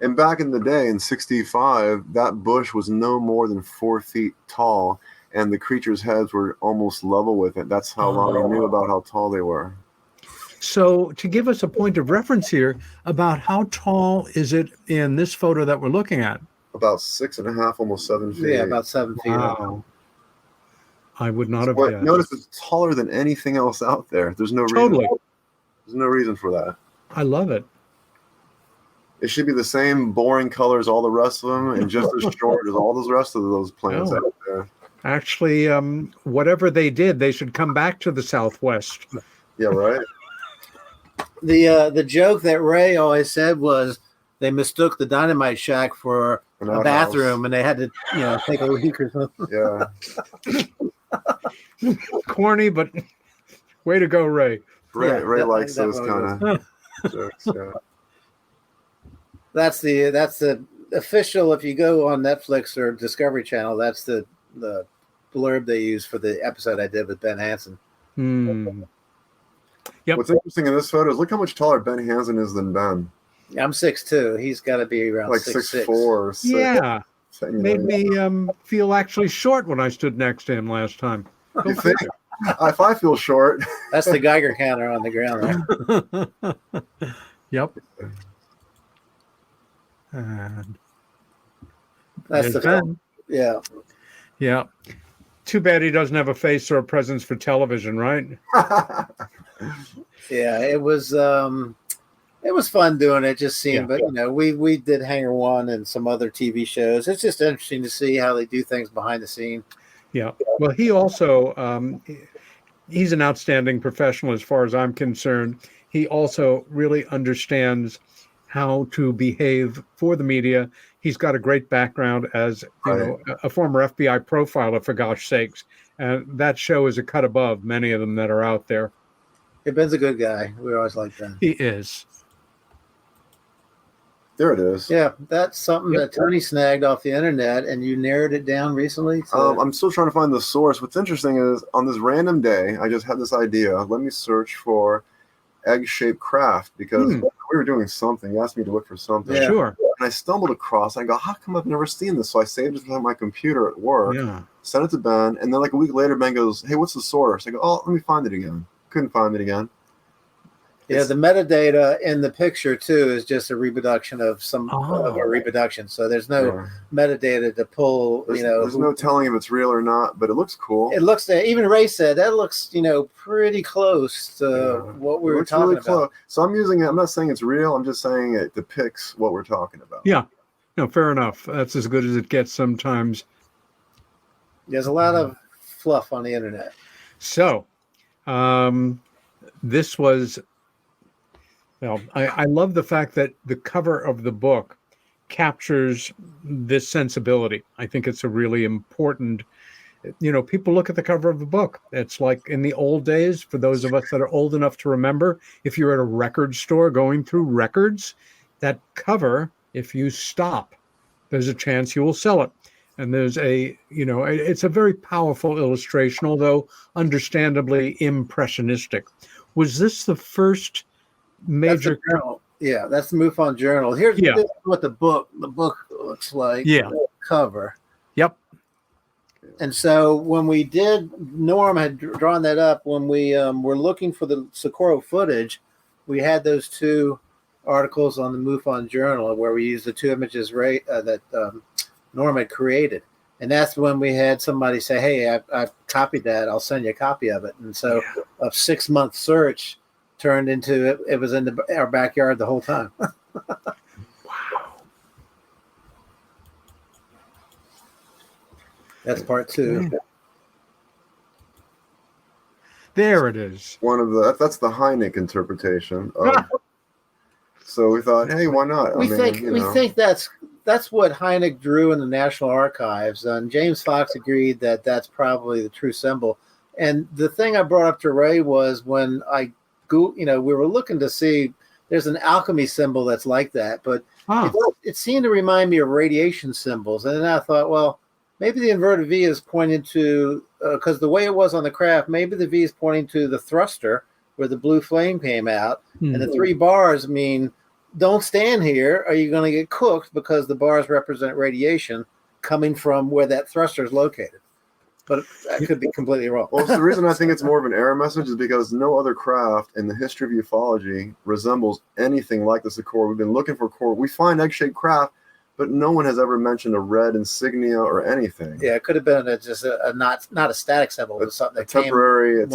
And back in the day, in '65, that bush was no more than 4 feet tall, and the creatures' heads were almost level with it. That's how long we knew about how tall they were. So to give us a point of reference here about how tall is it in this photo that we're looking at? About 6.5, almost 7 feet. Yeah, about 7 feet. Wow. I would not have guessed. Notice it's taller than anything else out there. There's no reason. Totally. There's no reason for that. I love it. It should be the same boring color as all the rest of them, and just as short as all the rest of those plants out there. Actually, whatever they did, they should come back to the Southwest. Yeah, right. The joke that Ray always said was they mistook the dynamite shack for a bathroom, and they had to, take a leak or something. Yeah. Corny, but way to go, Ray. Ray likes those kind of jokes. Yeah. That's the official. If you go on Netflix or Discovery Channel, that's the blurb they use for the episode I did with Ben Hansen. Yep. What's interesting in this photo is look how much taller Ben Hansen is than Ben. I'm 6'2". He's got to be around like 6'6". 6'4". 6. Yeah. Made me feel actually short when I stood next to him last time. You think? If I feel short. That's the Geiger counter on the ground. Yep. And that's the Ben. Yeah. Yeah. Too bad he doesn't have a face or a presence for television, right? Yeah, it was fun doing it, just seeing. Yeah. But you know, we did Hanger One and some other TV shows. It's just interesting to see how they do things behind the scene. Yeah. Well, he also he's an outstanding professional as far as I'm concerned. He also really understands how to behave for the media. He's got a great background as, you know, a former FBI profiler, for gosh sakes. And that show is a cut above many of them that are out there. Hey, Ben's a good guy. We always like Ben. He is. There it is. Yeah, that's something that Tony snagged off the internet, and you narrowed it down recently. I'm still trying to find the source. What's interesting is on this random day, I just had this idea. Let me search for egg-shaped craft because we were doing something. He asked me to look for something. Yeah. Sure. And I stumbled across. I go, how come I've never seen this? So I saved it on my computer at work. Yeah. Sent it to Ben, and then like a week later, Ben goes, "Hey, what's the source?" I go, "Oh, let me find it again." Couldn't find it again. Yeah, the metadata in the picture too is just a reproduction of a reproduction. So there's no metadata to pull. There's no telling if it's real or not, but it looks cool. It looks. Even Ray said that looks, pretty close to what we were talking about. Close. So I'm using it. I'm not saying it's real. I'm just saying it depicts what we're talking about. Yeah. No, fair enough. That's as good as it gets sometimes. There's a lot of fluff on the internet. So, this was. Well, I love the fact that the cover of the book captures this sensibility. I think it's a really important, people look at the cover of the book. It's like in the old days, for those of us that are old enough to remember, if you're at a record store going through records, that cover, if you stop, there's a chance you will sell it. And there's it's a very powerful illustration, although understandably impressionistic. Was this the first major journal? Yeah, that's the MUFON journal. Here's what the book looks like. Yeah, the cover. Yep. And so when we did, Norm had drawn that up when we were looking for the Socorro footage. We had those two articles on the MUFON journal where we used the two images that Norm had created. And that's when we had somebody say, "Hey, I've copied that. I'll send you a copy of it." And so a 6-month search turned into it was in our backyard the whole time. Wow. That's part 2. There it is. That's the Hynek interpretation. So we thought, hey, why not? We think that's what Hynek drew in the National Archives, and James Fox agreed that that's probably the true symbol. And the thing I brought up to Ray was when we were looking to see, there's an alchemy symbol that's like that, but it seemed to remind me of radiation symbols. And then I thought, well, maybe the inverted V is pointing to, because the way it was on the craft, maybe the V is pointing to the thruster where the blue flame came out. And the 3 bars mean, don't stand here, or you're going to get cooked, because the bars represent radiation coming from where that thruster is located. But I could be completely wrong. Well, the reason I think it's more of an error message is because no other craft in the history of ufology resembles anything like the Socorro. We've been looking for core. We find egg-shaped craft, but no one has ever mentioned a red insignia or anything. Yeah, it could have been just a not a static symbol, but something that temporary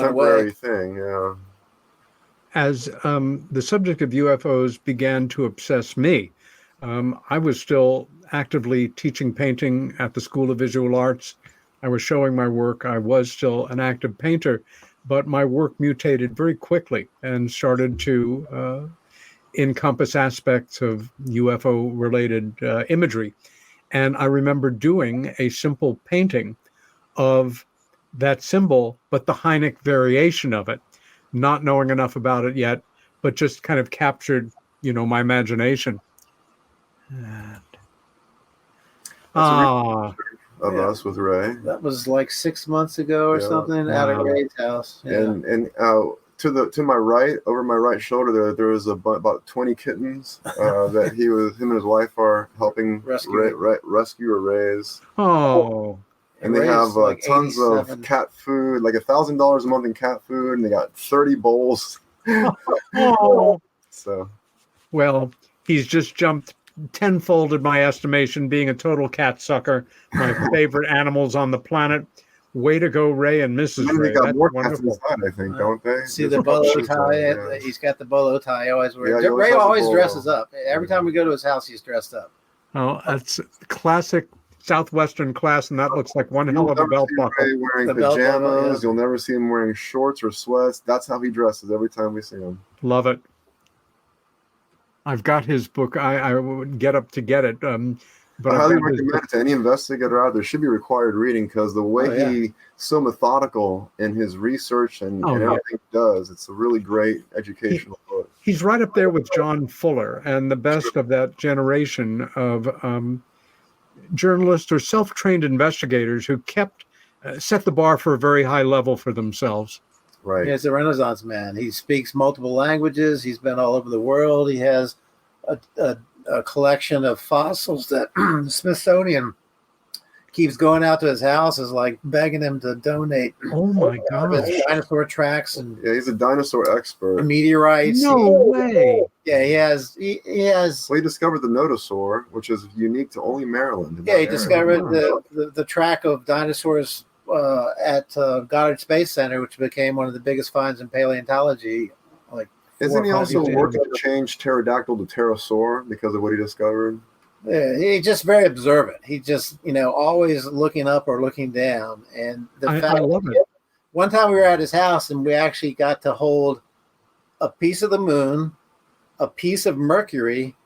thing. Yeah. As the subject of UFOs began to obsess me, I was still actively teaching painting at the School of Visual Arts. I was showing my work. I was still an active painter, but my work mutated very quickly and started to encompass aspects of UFO-related imagery. And I remember doing a simple painting of that symbol, but the Hynek variation of it, not knowing enough about it yet, but just kind of captured, my imagination. Of us with Ray. That was like 6 months ago or something. Out of Ray's house. Yeah. And to my right, over my right shoulder, there was about 20 kittens that him and his wife are helping rescue or raise. Oh. And they have tons of cat food, like $1,000 a month in cat food, and they got 30 bowls. Oh. So. Well, he's just jumped tenfold in my estimation, being a total cat sucker, my favorite animals on the planet. way to go, Ray and Mrs. And then Ray. they got That's more cats wonderful. inside, I think, don't they? See There's the a couple bolo shoes tie. there, yeah. He's got the bolo tie. He always wears. Yeah, he always Ray has a always bolo. dresses up. Every time we go to his house, he's dressed up. Oh, that's classic Southwestern class, and that looks like one hell You'll of a never belt see buckle. Ray wearing The belt buckle, pajamas. yeah. You'll never see him wearing shorts or sweats. That's how he dresses every time we see him. Love it. I've got his book. I would get up to get it. But I I've highly got his recommend book. it to any investigator out there. Should be required reading because the way he's so methodical in his research and everything he does, it's a really great educational book. He's right up there with John Fuller and the best of that generation of journalists or self-trained investigators who kept set the bar for a very high level for themselves. Right. He's a Renaissance man. He speaks multiple languages. He's been all over the world. He has a collection of fossils that Smithsonian keeps going out to his house, is like begging him to donate. Oh my God! Dinosaur tracks and he's a dinosaur expert. Meteorites. No way. Yeah, he has. Well, he discovered the notosaur, which is unique to only Maryland. Yeah, he discovered the track of dinosaurs at Goddard Space Center, which became one of the biggest finds in paleontology. Isn't he also working to change pterodactyl to pterosaur because of what he discovered? Yeah, he's just very observant. He just, always looking up or looking down. And I love it. One time we were at his house and we actually got to hold a piece of the moon, a piece of Mercury,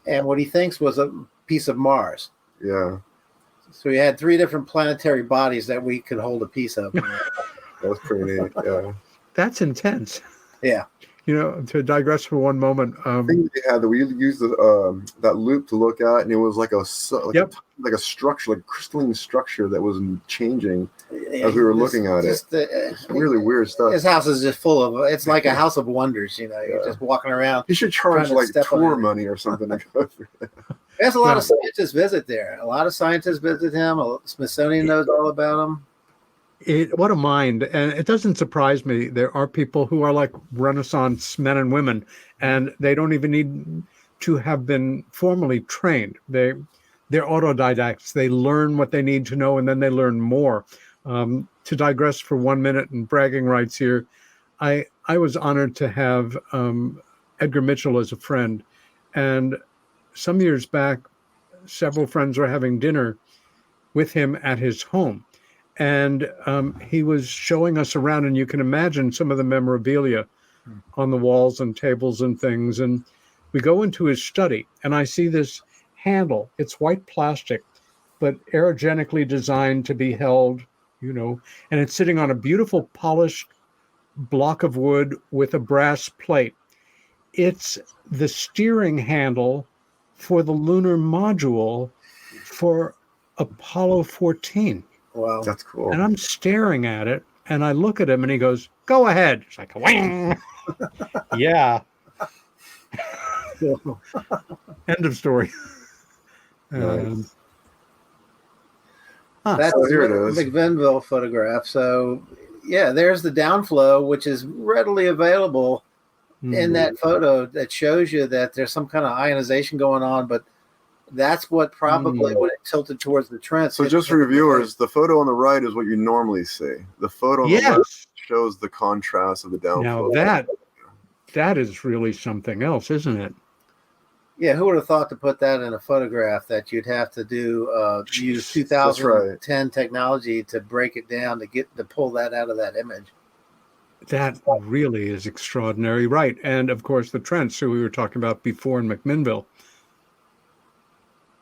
and what he thinks was a piece of Mars. Yeah. So we had 3 different planetary bodies that we could hold a piece of. That was pretty neat. Yeah. That's intense. Yeah. To digress for one moment. I think they had that we used that loop to look at, and it was like a structure, like a crystalline structure that was changing as we were looking at it. It's really weird stuff. His house is just full of. It's like a house of wonders. You're just walking around. You should charge like tour money or something to go through that. There's a lot of scientists visit there. A lot of scientists visit him. Smithsonian knows all about him. What a mind. And it doesn't surprise me. There are people who are like Renaissance men and women, and they don't even need to have been formally trained. They're autodidacts. They learn what they need to know, and then they learn more. To digress for 1 minute and bragging rights here, I was honored to have Edgar Mitchell as a friend. And some years back, several friends were having dinner with him at his home. And he was showing us around, and you can imagine some of the memorabilia on the walls and tables and things. And we go into his study, and I see this handle. It's white plastic, but aerogenically designed to be held, and it's sitting on a beautiful polished block of wood with a brass plate. It's the steering handle for the lunar module for Apollo 14. Wow. That's cool. And I'm staring at it, and I look at him, and he goes, "Go ahead." It's like, wing. Yeah. End of story. Nice. That's here it is. McVinville photograph. So, yeah, there's the downflow, which is readily available in that photo that shows you that there's some kind of ionization going on, but that's what probably when it tilted towards the trend. So just for your viewers, the photo on the right is what you normally see. The photo on the left shows the contrast of the downflow. Now that is really something else, isn't it? Yeah, who would have thought to put that in a photograph that you'd have to use 2010 technology to break it down to pull that out of that image. That really is extraordinary, right? And of course, the Trents, who we were talking about before in McMinnville.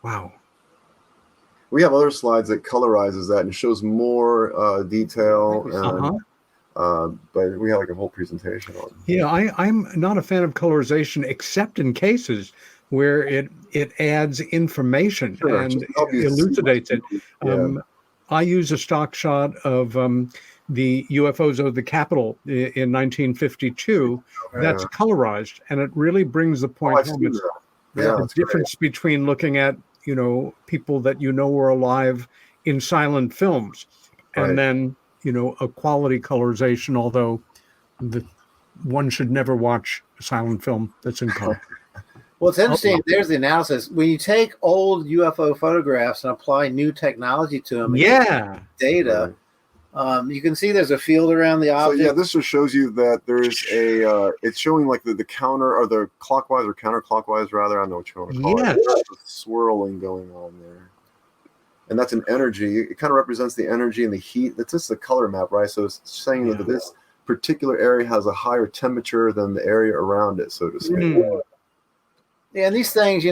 Wow. We have other slides that colorizes that and shows more detail. And, but we have like a whole presentation on it. Yeah, I'm not a fan of colorization except in cases where it adds information and elucidates it. I use a stock shot of the UFOs of the Capitol in 1952. That's colorized, and it really brings the point home. It's the difference between looking at people that were alive in silent films, and then a quality colorization. Although one should never watch a silent film that's in color. Well, it's interesting. There's the analysis. When you take old UFO photographs and apply new technology to them, data, You can see there's a field around the So object. yeah, this just shows you that there's a. It's showing like the counter or the clockwise or counterclockwise rather. I don't know what you want to call Yes. it. There's a swirling going on there, and that's an energy. It kind of represents the energy and the heat. That's just the color map, right? So it's saying that this particular area has a higher temperature than the area around it, so to speak. Yeah, and these things,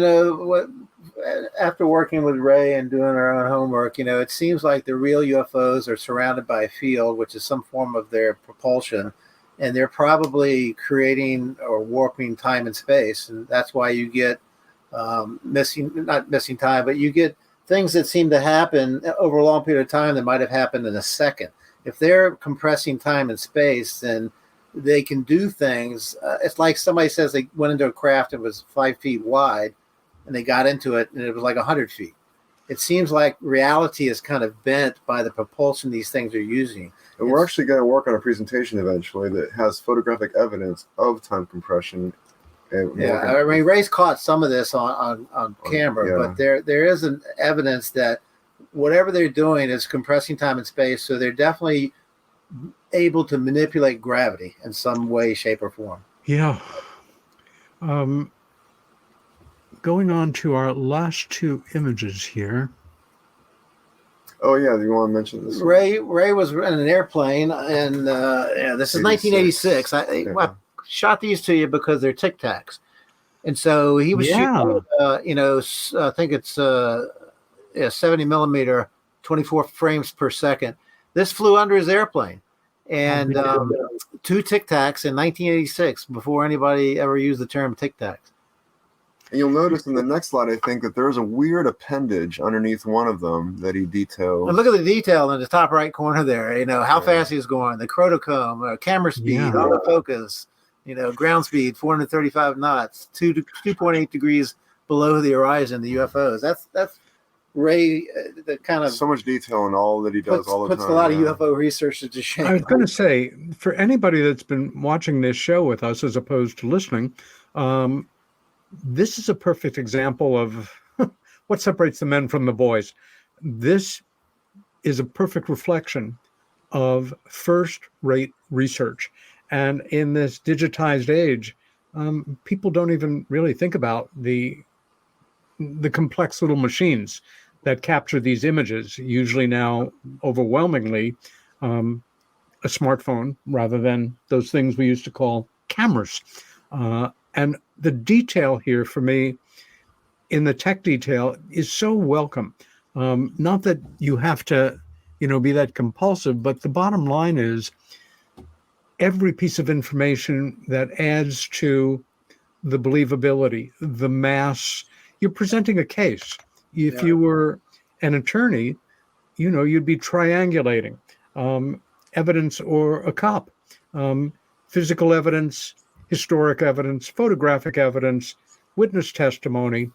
after working with Ray and doing our own homework, it seems like the real UFOs are surrounded by a field, which is some form of their propulsion, and they're probably creating or warping time and space, and that's why you get not missing time, but you get things that seem to happen over a long period of time that might have happened in a second. If they're compressing time and space, then they can do things. It's like somebody says they went into a craft that was 5 feet wide, and they got into it, and it was like 100 feet. It seems like reality is kind of bent by the propulsion these things are using. And we're actually going to work on a presentation eventually that has photographic evidence of time compression. And Ray's caught some of this on camera, but there is an evidence that whatever they're doing is compressing time and space, so they're definitely able to manipulate gravity in some way, shape, or form. Yeah. Going on to our last two images here. Oh yeah, do you want to mention this? Ray was in an airplane, and this is 1986. I shot these to you because they're Tic Tacs, and so he was shooting. I think it's 70 millimeter, 24 frames per second. This flew under his airplane, and 2 Tic Tacs in 1986, before anybody ever used the term Tic Tacs. And you'll notice in the next slide, I think, that there's a weird appendage underneath one of them that he details. And look at the detail in the top right corner there. How fast he's going, the chrotochrome, camera speed, autofocus, ground speed, 435 knots, 2.8 degrees below the horizon, the UFOs. That's Ray, the kind of so much detail in all that he does all the time. Puts a lot of UFO research to shame. I was going to say, for anybody that's been watching this show with us as opposed to listening, this is a perfect example of what separates the men from the boys. This is a perfect reflection of first-rate research. And in this digitized age, people don't even really think about the complex little machines that capture these images, usually now overwhelmingly a smartphone rather than those things we used to call cameras. And the detail here for me in the tech detail is so welcome. Not that you have to, be that compulsive, but the bottom line is every piece of information that adds to the believability, the mass. You're presenting a case. If you were an attorney, you'd be triangulating evidence or a cop, physical evidence, historic evidence, photographic evidence, witness testimony,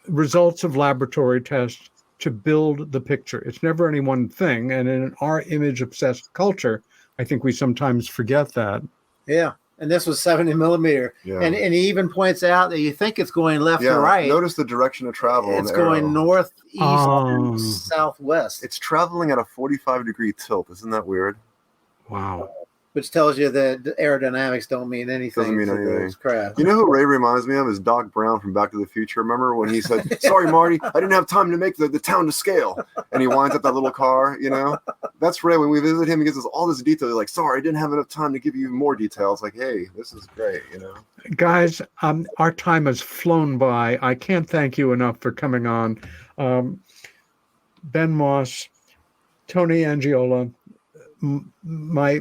results of laboratory tests to build the picture. It's never any one thing. And in our image-obsessed culture, I think we sometimes forget that. Yeah. And this was 70 millimeter. Yeah. And he even points out that you think it's going left or right. Notice the direction of travel. It's going north, east, southwest. It's traveling at a 45-degree tilt. Isn't that weird? Wow. Which tells you that aerodynamics don't mean anything. Doesn't mean anything. Craft. You know who Ray reminds me of is Doc Brown from Back to the Future. Remember when he said, "Sorry, Marty, I didn't have time to make the town to scale," and he winds up that little car. That's Ray. When we visit him, he gives us all this detail. He's like, "Sorry, I didn't have enough time to give you more details." Like, hey, this is great. Guys, our time has flown by. I can't thank you enough for coming on, Ben Moss, Tony Angiola. My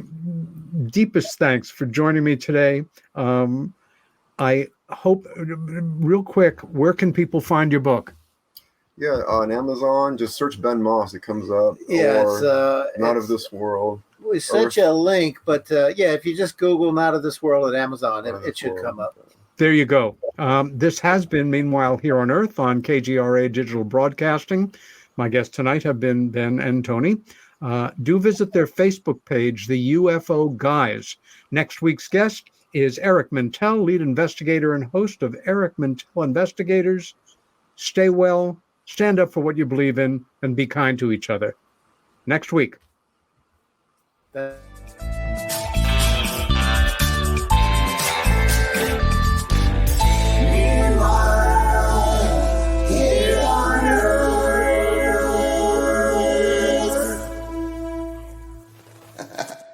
deepest thanks for joining me today. I hope, real quick, where can people find your book? Yeah, on Amazon, just search Ben Moss. It comes up. Yeah, or Not of This World. We sent you a link, but if you just Google Not of This World at Amazon, it should come up. There you go. This has been Meanwhile Here on Earth on KGRA Digital Broadcasting. My guests tonight have been Ben and Tony. Do visit their Facebook page, the UFO Guys. Next week's guest is Eric Mintel, lead investigator and host of Eric Mintel Investigators. Stay well, stand up for what you believe in, and be kind to each other. Next week. That